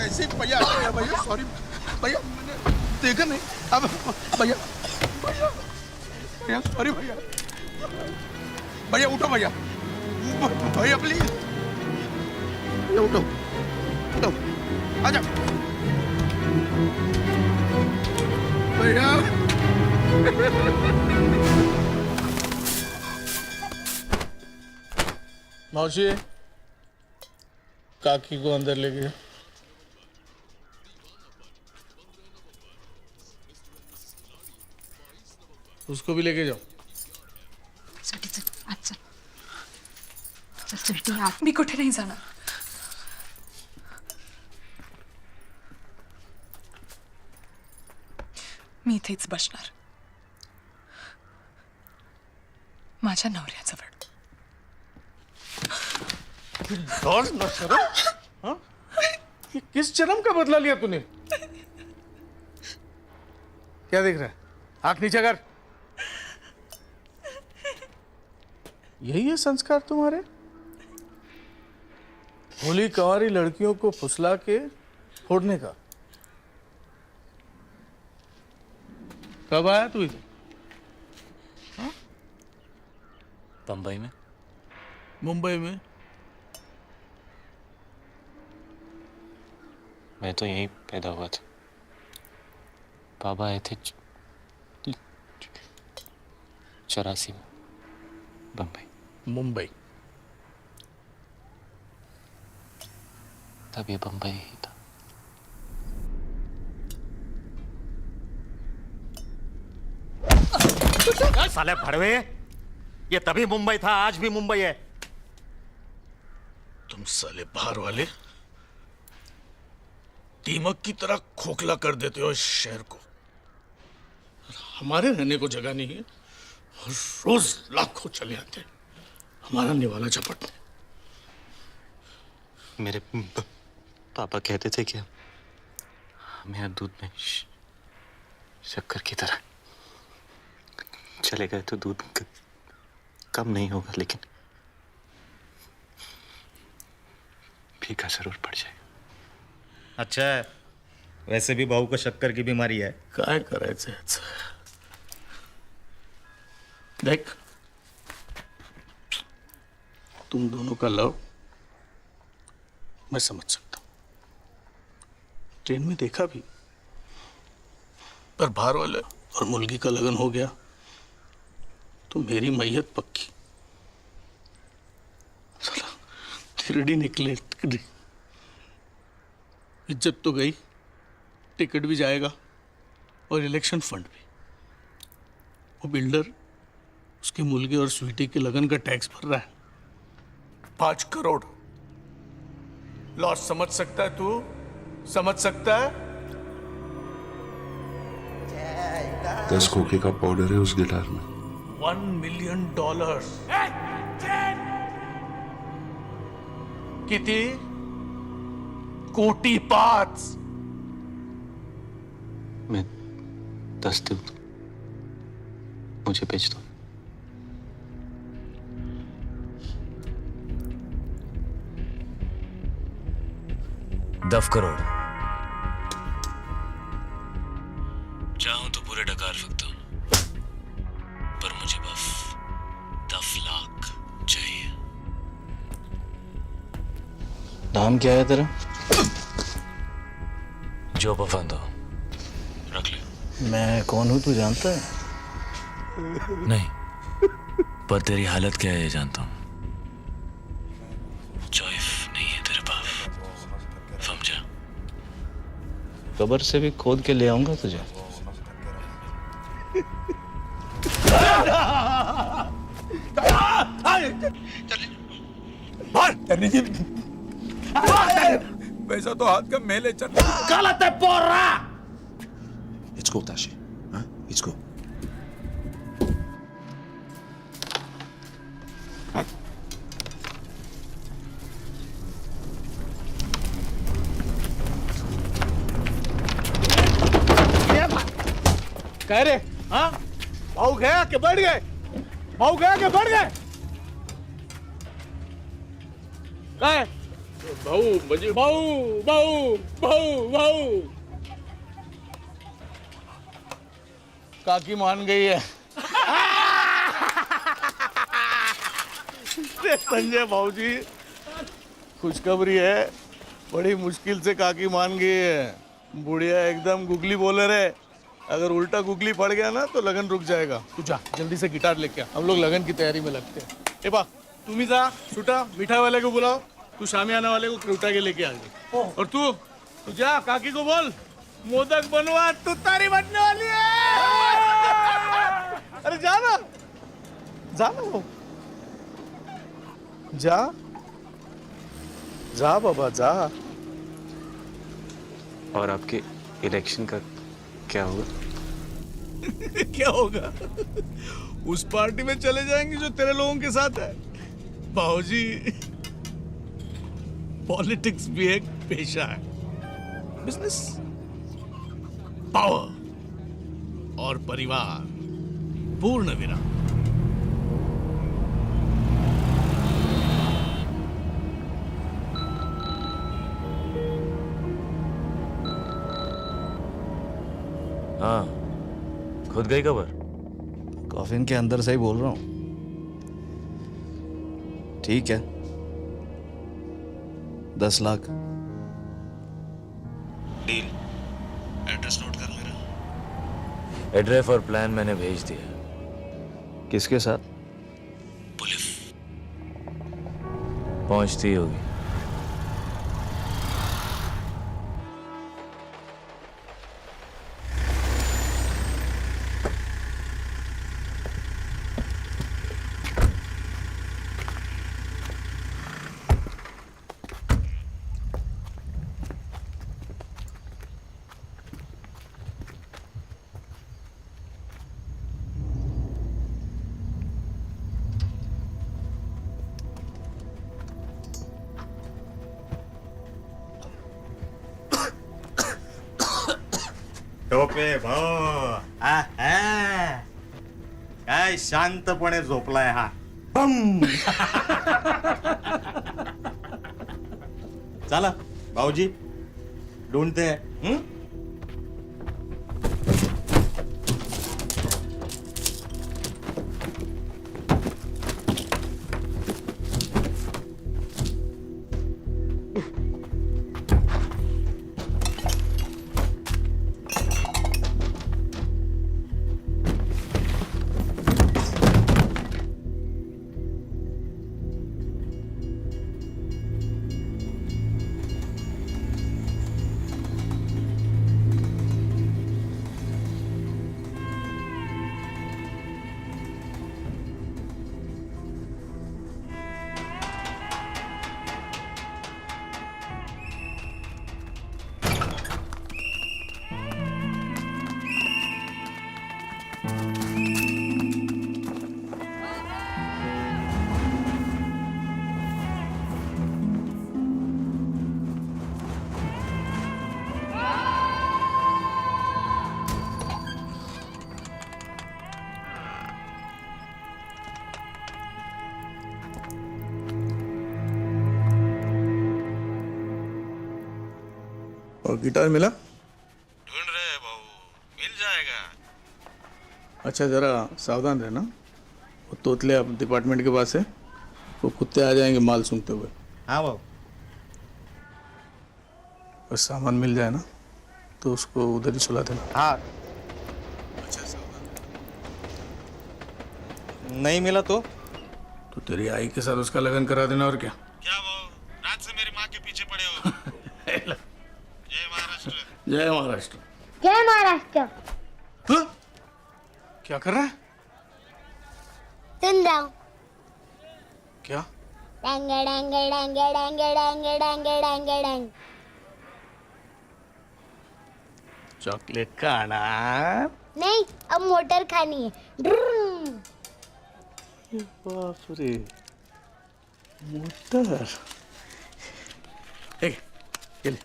ऐसे भैया सॉरी भैया मैंने देखा नहीं। अब भैया सॉरी भैया उठो भैया प्लीज उठो आजा भैया। मौसी काकी को अंदर ले गए। उसको भी लेके जाओ। चल मी कुठे नाही जाणार। मी इथेच बसणार माझ्या नवऱ्याजवळ। हाँ? ये किस जन्म का बदला लिया तूने? क्या देख रहा है? आंख नीचे कर। यही है संस्कार तुम्हारे? भोली कंवारी लड़कियों को फुसला के फोड़ने का। कब आया तू इधर? बंबई में। मुंबई में? मैं तो यहीं पैदा हुआ था। बाबा आए थे 84 में मुंबई। तब ये बंबई ही था। साले भड़वे, ये तभी मुंबई था, आज भी मुंबई है। तुम साले बाहर वाले दीमक की तरह खोखला कर देते हो इस शहर को। हमारे रहने को जगह नहीं है और रोज लाखों चले आते हैं हमारा निवाला झपटने। मेरे पापा कहते थे कि हम यहाँ दूध में शक्कर की तरह चले गए तो दूध कम नहीं होगा, लेकिन फीका जरूर पड़ जाएगा। अच्छा, वैसे भी बहू को शक्कर की बीमारी है। काय करायचं याचं? देख, तुम दोनों का लव मैं समझ सकता हूं, ट्रेन में देखा भी, पर बाहर वाले और मुलगी का लगन हो गया तो मेरी मैयत पक्की। साला तिरड़ी निकले, तिरड़ी। इज्जत तो गई, टिकट भी जाएगा और इलेक्शन फंड भी। वो बिल्डर उसकी मुलगी और स्वीटी के लगन का टैक्स भर रहा है 5 करोड़। लॉस समझ सकता है तू? समझ सकता है? 10 खोखे का पाउडर है उस गिटार में। $1 मिलियन। किती? कोटी 5। मैं 10 दूं, मुझे बेच दो। 10 करोड़। चाहूं तो पूरे डकार सकता हूं, पर मुझे बस 10 लाख चाहिए। नाम क्या है तेरा? जो पसंद हो रख ले। मैं कौन हूँ तू जानता है? नहीं, पर तेरी हालत क्या है ये जानता हूं। चॉइस नहीं है तेरे पास, समझा? कब्र से भी खोद के ले आऊंगा तुझे। वैसा तो हाथ का मेले चल गलत है पोर्रा। Let's go, Tashi. Huh? Let's go. कह रे हाँ भाऊ गया कि बढ़ गए? भाऊ गया कि बढ़ गए? कहे भाऊ बजी भाऊ भाऊ भाऊ भाऊ काकी मान गई है। संजय भाऊ जी खुशखबरी है, बड़ी मुश्किल से काकी मान गई है। बुढ़िया एकदम गुगली बोलर है, अगर उल्टा गुगली पड़ गया ना तो लगन रुक जाएगा। तू जा जल्दी से गिटार लेके आ, हम लोग लगन की तैयारी में लगते हैं। ए बा तुम ही जा छुटा मिठाई वाले को बुलाओ, तू शामियाना वाले को उठा के लेके आ गए। और तू जा काकी को बोल मोदक बनवा, तू तारी बनने वाली है। अरे जा ना, जा ना वो, जा जा बाबा जा। और आपके इलेक्शन का क्या होगा? क्या होगा? उस पार्टी में चले जाएंगे जो तेरे लोगों के साथ है। बाबूजी पॉलिटिक्स भी एक पेशा है, बिजनेस, पावर और परिवार पूर्ण विराम। हाँ, खुद गई खबर? कॉफिन के अंदर से ही बोल रहा हूँ। ठीक है, 10 लाख डील। एड्रेस नोट कर मेरा। एड्रेस और प्लान मैंने भेज दिया। किसके साथ? पुलिस पहुंचती होगी। टोपे भाऊ, काय शांतपणे झोपलाय हा। बम चला भाऊजी ढूंढते हैं। और गिटार मिला? ढूंढ रहे हैं भाऊ, मिल जाएगा। अच्छा जरा सावधान रहना, वो तोतले अब डिपार्टमेंट के पास है, वो कुत्ते आ जाएंगे माल सूंघते हुए। हाँ भाऊ। और सामान मिल जाए ना तो उसको उधर ही सुला देना। हाँ। अच्छा सावधान। नहीं मिला तो तेरी आई के साथ उसका लगन करा देना और क्या। क्या भाऊ, रात से मेरी माँ के पीछे पड़े हो। जय महाराष्ट्र। जय महाराष्ट्र। जय महाराष्ट्र। हाँ? क्या कर रहा है? सुन रहा हूँ। क्या? डंग डंग डंग डंग डंग डंग डंग डंग। चॉकलेट खाना? नहीं, अब मोटर खानी है। ड्रुम। बाप रे, मोटर। ये ले।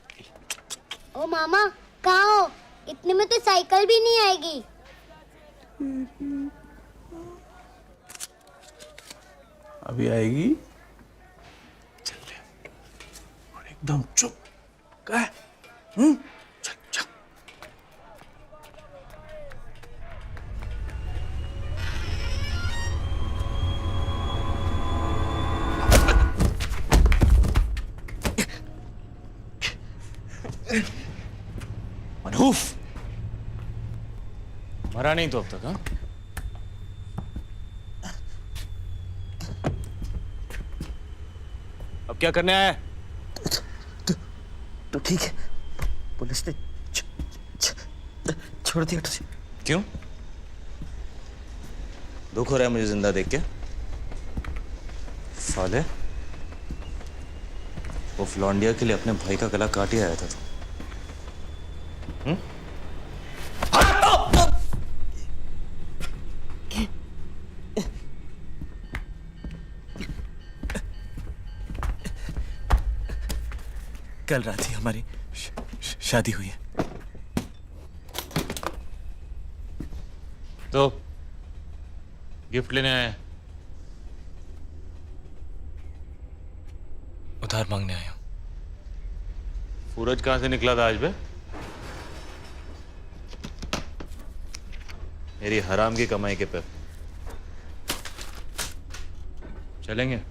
ओ मामा, कहाँ हो? इतने में तो साइकिल भी नहीं आएगी। अभी आएगी। चल ले। और एकदम चुप। क्या है? चल चल। मनहूफ मरा नहीं तो अब तक। हाँ, अब क्या करने आया है? तो ठीक है, पुलिस ने छोड़ दिया तुझे। क्यों? दुख हो रहा है मुझे जिंदा देख के? साले, वो फ्लॉन्डिया के लिए अपने भाई का गला काट ही आया था तू। कल रात ही हमारी शादी हुई है। तो गिफ्ट लेने आए? उधार मांगने आया हूं। सूरज कहां से निकला था आज बे? मेरी हराम की कमाई के पे चलेंगे?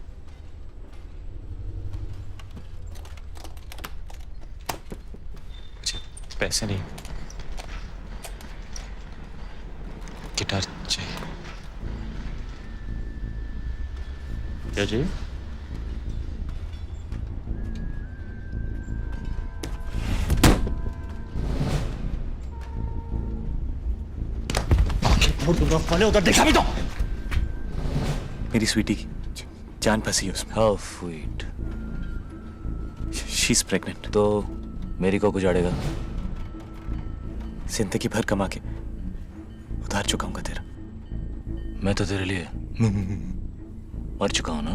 पैसे नहीं, गिटार चाहिए। क्या चाहिए? उधर देखा भी तो। मेरी स्वीटी की जान फंसी है उसमें। How sweet. She is pregnant. तो मेरी को गुजारेगा? जिंदगी भर कमा के उधार चुकाऊंगा तेरा। मैं तो तेरे लिए मर चुका हूं ना।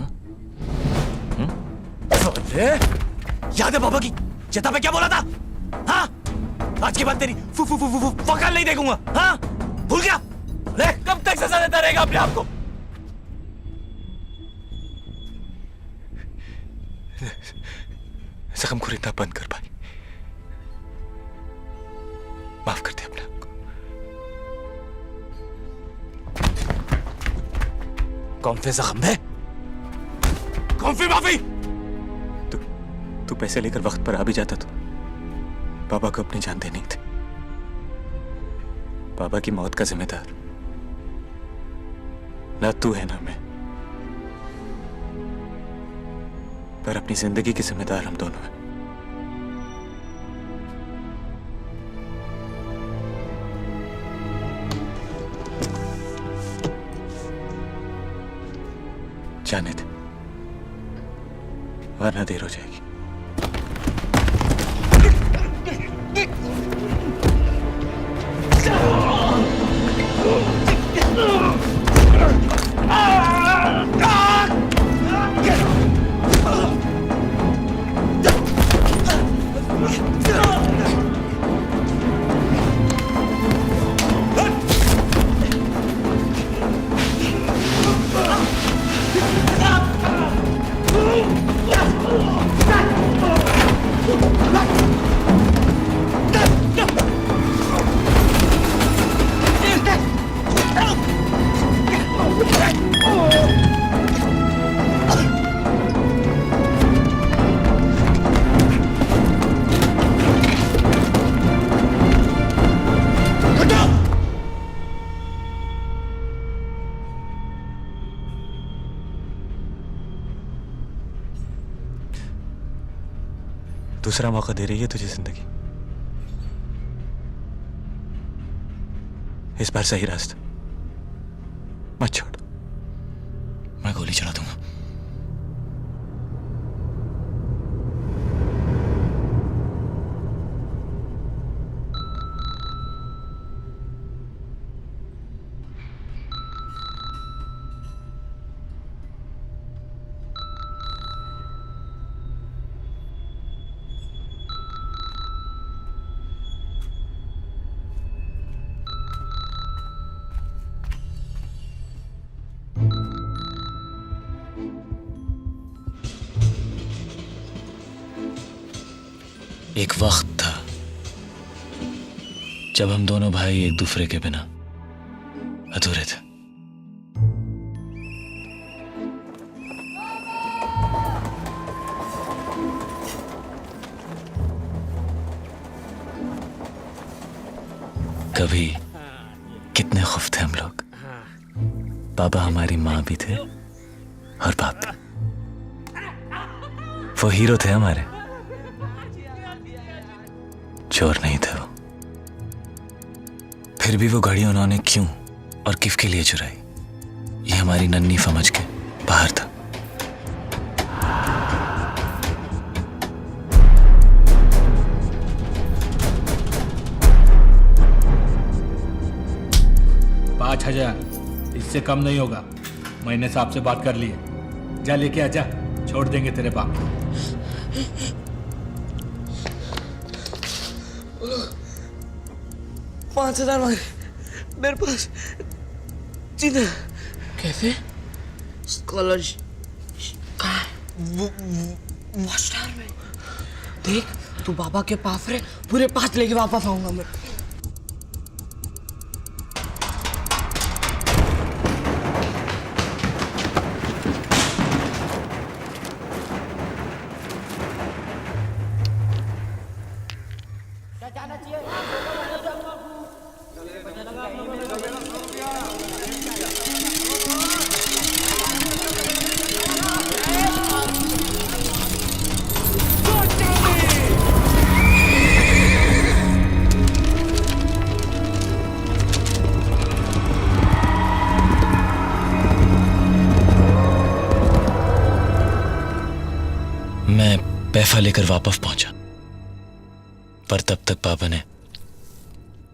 याद है बाबा की चेता पे क्या बोला था? हाँ, आज के बाद तेरी वकाल नहीं देखूंगा। हाँ, भूल गया? अरे कब तक सजा देता रहेगा अपने आप को? जख्म को रिंदा बंद कर भाई, माफ कर दे अपने आप को। कौन से जख्म है? कौन सी माफी? तू पैसे लेकर वक्त पर आ भी जाता तो बाबा को अपनी जान देनी थी। बाबा की मौत का जिम्मेदार ना तू है ना मैं, पर अपनी जिंदगी के जिम्मेदार हम दोनों हैं। जाने दे, वरना देर हो जाएगी। दूसरा मौका दे रही है तुझे जिंदगी। इस बार सही रास्ता मत छोड़। मैं गोली चला दूंगा। एक वक्त था जब हम दोनों भाई एक दूसरे के बिना अधूरे थे। कभी कितने खुश थे हम लोग। बाबा हमारी माँ भी थे और बाप भी। वो हीरो थे हमारे, चोर नहीं थे वो। फिर भी वो घड़ी उन्होंने क्यों और किस के लिए चुराई, ये हमारी नन्ही समझ के बाहर था। $5,000 इससे कम नहीं होगा। मैंने साहब से बात कर ली है। जा लेके आजा, छोड़ देंगे तेरे बाप को। $5,000 मांगे मेरे पास। जीना कैसे? स्कॉलरशिप मास्टर में देख, तू बाबा के पास रहे, पूरे 5 लेके वापस आऊंगा मैं। मैं पैसा लेकर वापस पहुंचा, पर तब तक पापा ने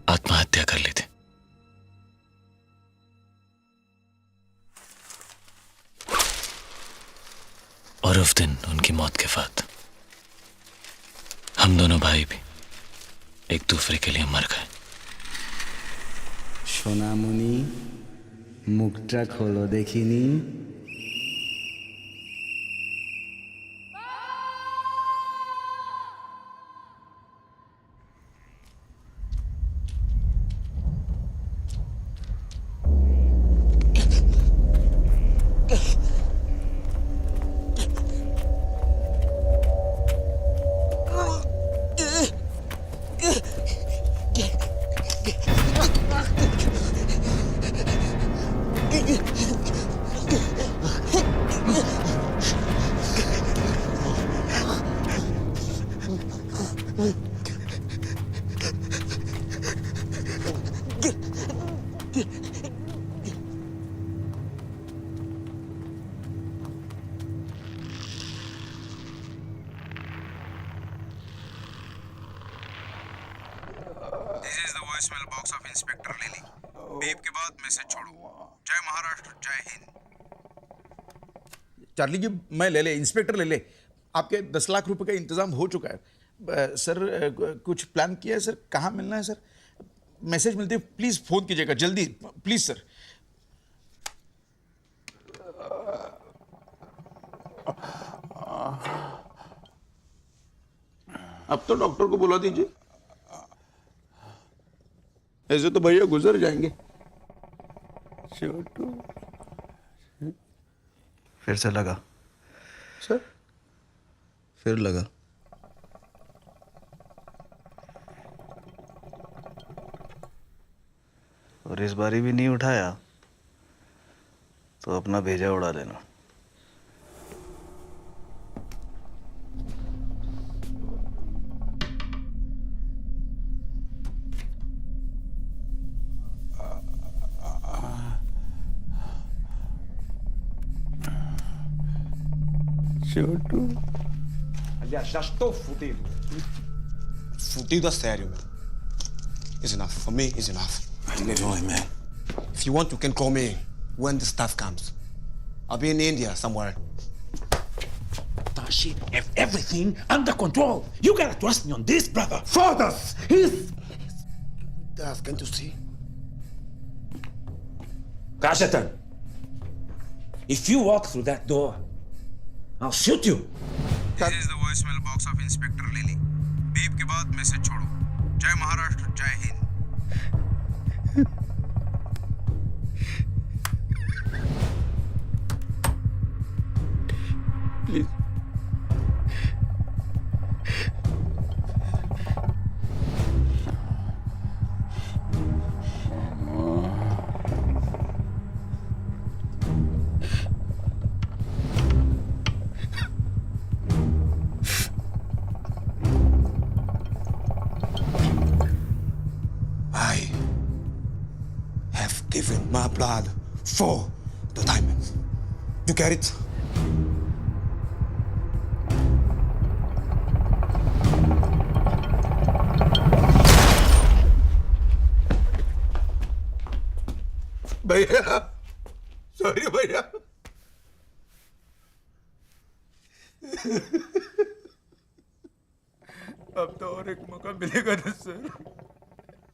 आत्महत्या कर ली थी। और उस दिन उनकी मौत के बाद हम दोनों भाई भी एक दूसरे के लिए मर गए। সোনামণি, মুখটা খোলো দেখিনি। This is the voicemail box of inspector lily. Beep के बाद मैसेज छोड़ो। जय महाराष्ट्र, जय हिंद। चार्ली जी, मैं ले ले, इंस्पेक्टर ले ले। आपके 10 लाख रुपए का इंतजाम हो चुका है। सर कुछ प्लान किया है सर? कहाँ मिलना है सर? मैसेज मिलते प्लीज फोन कीजिएगा जल्दी, प्लीज सर। अब तो डॉक्टर को बुला दीजिए, ऐसे तो भैया गुजर जाएंगे। छोटू फिर से लगा सर, फिर लगा। और इस बारी भी नहीं उठाया तो अपना भेजा उड़ा देना। Chotu. Aliás, já estou fudido. Fudido a sério, meu. It's enough. For me, it's enough. What are you doing, man? If you want, you can call me when the stuff comes. I'll be in India somewhere. Tashi, have everything under control. You gotta trust me on this, brother. Fathers, he's... That's going to see. Rajatan, if you walk through that door, I'll shoot you. This is the voicemail box of Inspector Lily. Beep के बाद message छोड़ो. जय महाराष्ट्र, जय Hind. Please. I have given my blood for the diamonds. You get it? भैया sorry भैया अब तो और एक मौका मिलेगा ना सर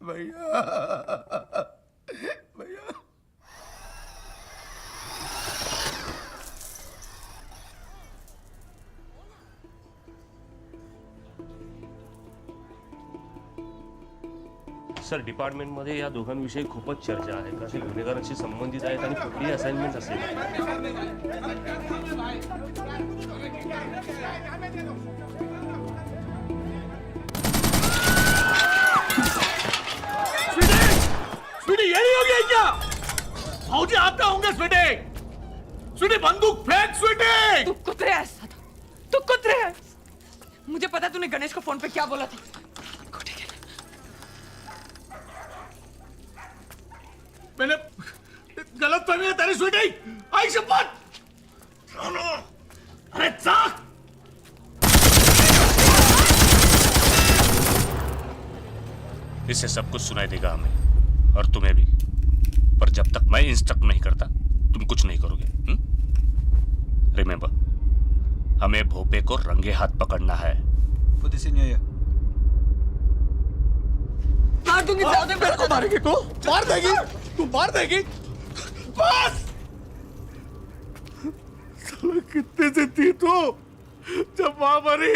भैया भैया सर डिपार्टमेंटमध्ये या दोघांविषयी खूपच चर्चा आहे कसे गुन्हेगारांशी संबंधित आहेत आणि कुठली असाइनमेंट असेल स्वीटी ये नहीं हो गया क्या? भाऊजी आते होंगे स्वीटी. स्वीटी बंदूक फेंक स्वीटी. तू कुतरे है सादा. तू कुतरे है. मुझे पता तूने गणेश को फोन पे क्या बोला था. मैंने गलत फहमी है तेरी स्वीटी. आई शपथ. अरे चाक. इससे सब कुछ सुनाई देगा हमें और तुम्हें भी पर जब तक मैं इंस्ट्रक्ट नहीं करता तुम कुछ नहीं करोगे. रिमेंबर हमें भोपे को रंगे हाथ पकड़ना है. मार दूंगी. मेरे को मारेगी तू. मार देगी. तू मार देगी. बस. साला कितने से थी तू जब मां मरी.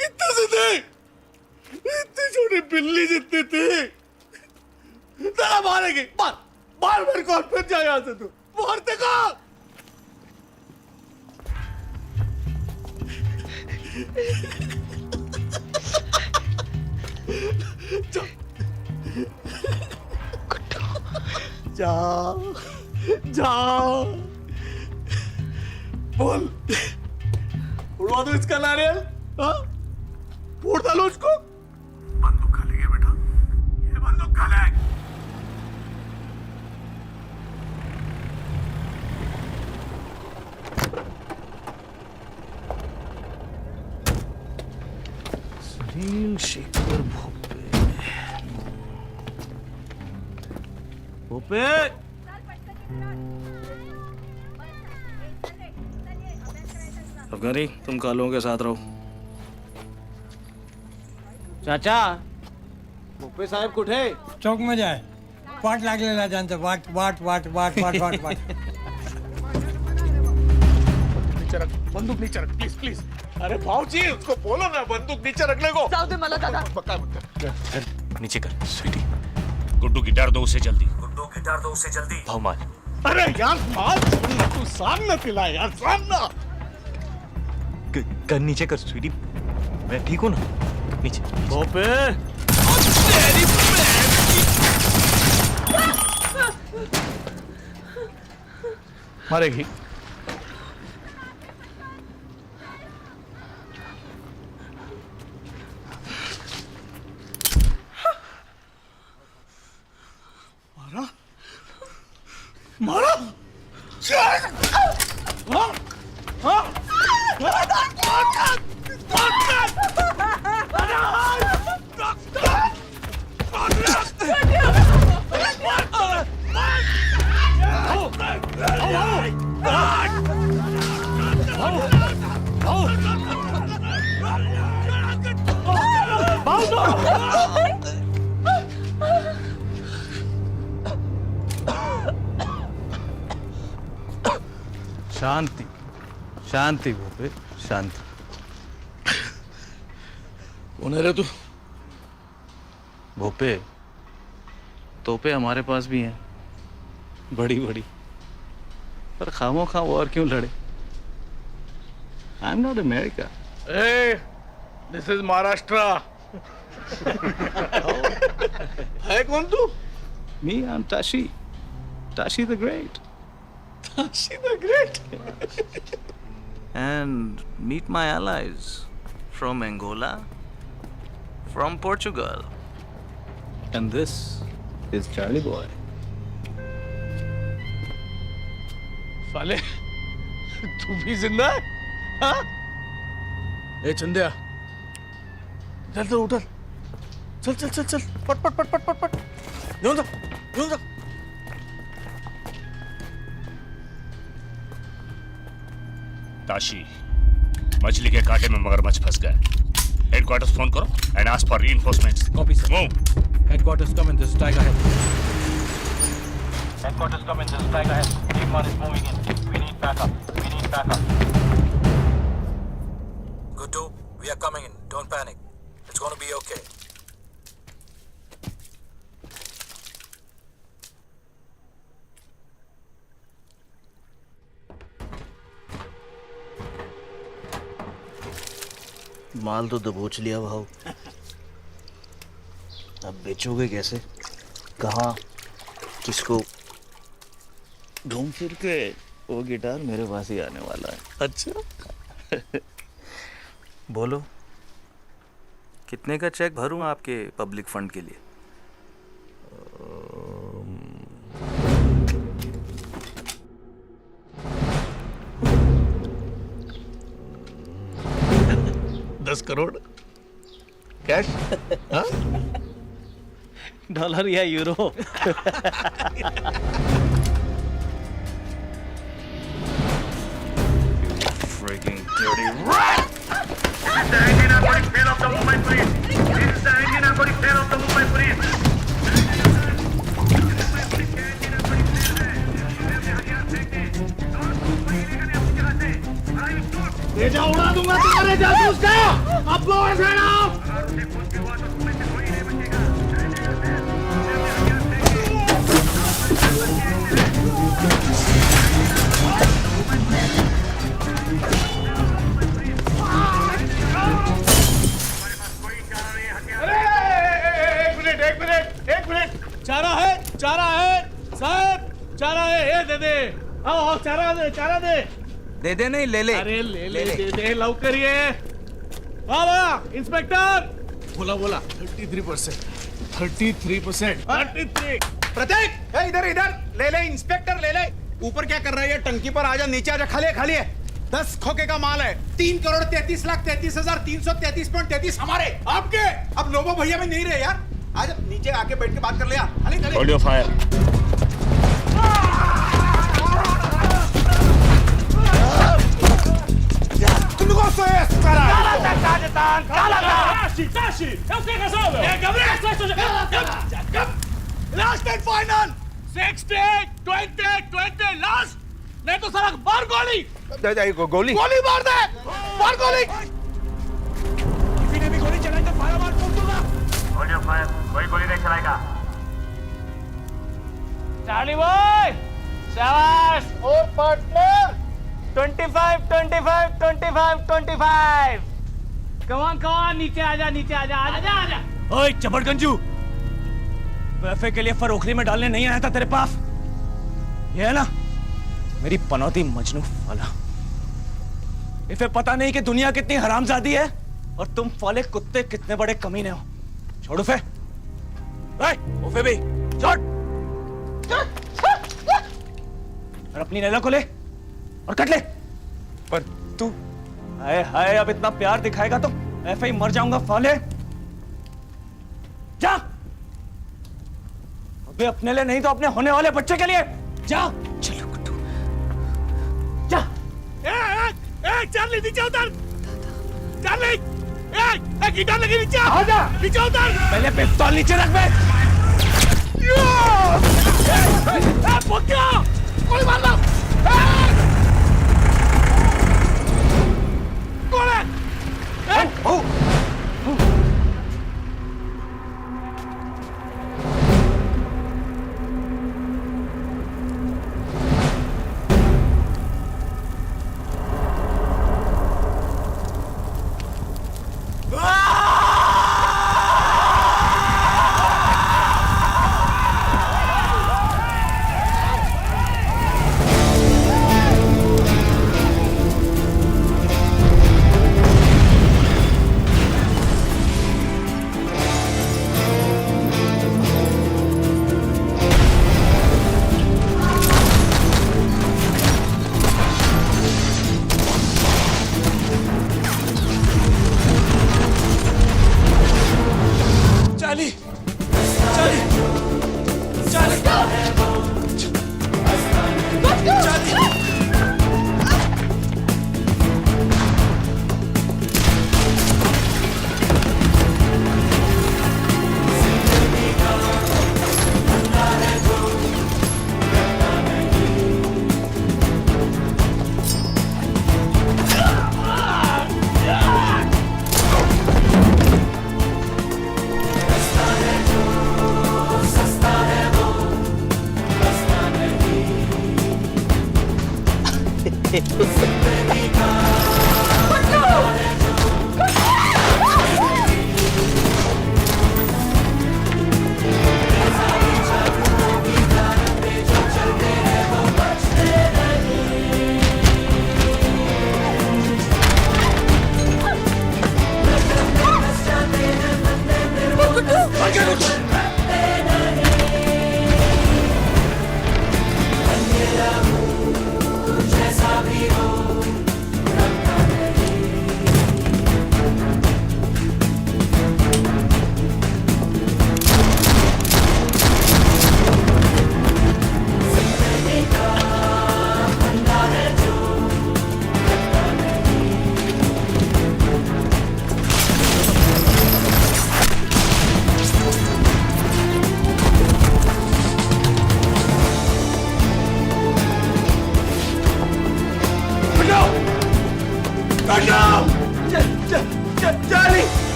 कितने से थे. इतनी छोटी बिल्ली जितनी थी. तेरा मारेगी. मार मार मेरे को. फिर जा यहां से तू. मार देगा. जा जा बोल. उड़वा दो इसका नारियल. हाँ फोड़ डालो उसको. बंदूक खा लेंगे बेटा. ये बंदूक खा ले. सुनील शेखर भोपे. भोपे अफगानी तुम कालों के साथ रहो. चाचा भोपे साहेब कुठे. चौक में जाए. वाट लागलेला त्यांचं. वाट वाट वाट वाट वाट वाट वाट. नीचे रख. बंदूक नीचे रख प्लीज प्लीज. अरे भाऊजी उसको बोलो ना बंदूक नीचे रखने को. जाऊ दे मला दादा. नीचे कर स्वीटी. गुड्डू गिटार दो उसे जल्दी. गुड्डू गिटार दो उससे जल्दी. भाव मार. अरे यार मार. तू सामने पिला यार. सामने. कर नीचे कर स्वीटी. मैं ठीक हूं ना. नीचे. भोपे मारेगी. मारा मारा. हाँ हाँ शांति शांति भूपे शांति। कौन है रे तू? भूपे तोपे हमारे पास भी हैं, बड़ी बड़ी, पर खामो खा वॉर क्यों लड़े? I am not America. ए, दिस इज महाराष्ट्र। है कौन तू? मी I am Tashi, Tashi the great. Tashi the great. And meet my allies from Angola, from Portugal. And this is Charlie Boy. साले तू भी जिंदा है? हाँ? ए चंदिया, चल तो उठल, चल चल चल चल, पट पट पट पट पट पट, यूं जा, यूं जा। ताशी, मछली के कांटे में मगरमच्छ फंस गया। हेडक्वार्टर्स फोन करो and ask for reinforcements. Copy sir. Move. Headquarters come in, this is Tiger Head. Headquarters come in, this is Tiger Head. Team 1 is moving in. We need backup. We need backup. Good to. We are coming in. Don't panic. It's going to be okay. माल तो दबोच लिया भाव, अब बेचोगे कैसे? कहाँ? किसको? घूम फिर के वो गिटार मेरे पास ही आने वाला है। अच्छा। बोलो, कितने का चेक भरूं आपके पब्लिक फंड के लिए? 10 करोड़ कैश? हाँ? डॉलर या euro? Freaking dirty rat! This is the engine aquatic fail of the movement, please. This is the engine aquatic fail of the movement, please. रेजा उड़ा दूंगा तुम्हारे जादू का। अब गो ऐसे ना। एक मिनट, चारा है साहब, चारा है, ये दे दे। आओ चारा दे। दे दे नहीं, ले ले। अरे ले दे लवकर ये। वाह इंस्पेक्टर। बोला 33%। 33। प्रतीक, इधर ले इंस्पेक्टर ले ले। ऊपर क्या कर रहा है? टंकी पर आजा, नीचे आजा, खाली है। 10 खोखे का माल है। 3,33,33,33,33 हमारे, आपके। अब लोबो भैया में नहीं रहे यार। आजा नीचे आके बैठ के बात कर लिया। Hold your fire. Tu não gostou esse, caralho? Tashi, eu sei resolve. Gabriel, last and final. 60, 20, last. नहीं तो साला मार गोली। गोली मार दे। मार गोली। किसी ने भी गोली चलाई तो फायर मार छोड़ दूंगा। Hold your fire. कोई गोली नहीं चलाएगा। चार्ली बॉय, शाबाश। और पार्टनर 25. कम ऑन, नीचे आजा। ओए चबड़गंजू, वैफे के लिए फरोखरी में डालने नहीं आया था तेरे पास। ये है ना मेरी पनौती मजनू वाला। इसे पता नहीं कि दुनिया कितनी हरामजादी है और तुम फाले कुत्ते कितने बड़े कमीने हो। छोड़ उफे। उफे भी छोड़। और अपनी नैला को ले और कट ले। पर तू हाय अब इतना प्यार दिखाएगा तो ऐसे ही मर जाऊंगा फाले। जा अबे, अपने लिए नहीं तो अपने होने वाले बच्चे के लिए जा। चलो कुट्टू जा। चार्ली नीचे उतर। चार्ली गिटार लगी नीचे आजा नीचे उतर पहले पिस्तौल नीचे रख बे कोई मार लो कौन है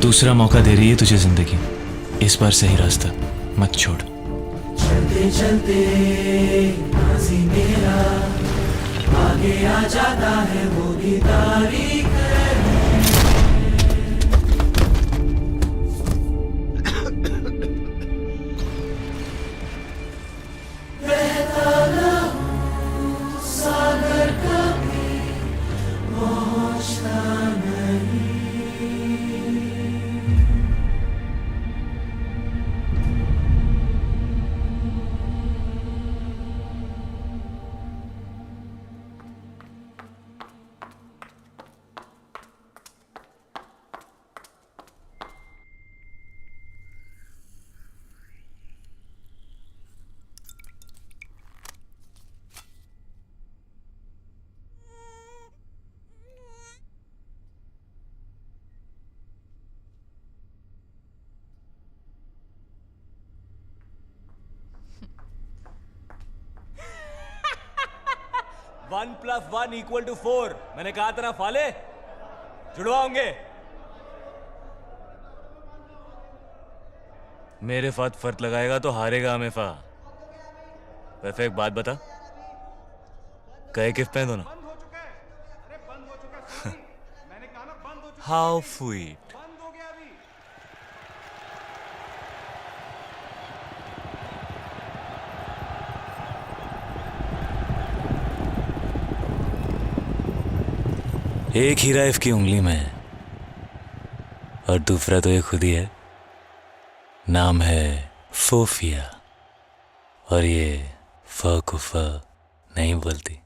दूसरा मौका दे रही है तुझे जिंदगी, इस बार सही रास्ता मत छोड़। चलते चलते माज़ी मेरा आगे आ जाता है वो भी तारीख बहता ना सागर कभी पहुंचता नहीं। One plus one equal to 4 मैंने कहा था ना फाले जुड़वाओगे। मेरे फात फर्क लगाएगा तो हारेगा हमेफा। वैसे एक बात बता, कहे किफ पे दोनों हाउ स्वीट। एक ही राइफ की उंगली में है और दूसरा तो ये खुद ही है। नाम है फोफिया और ये फ को फ नहीं बोलती।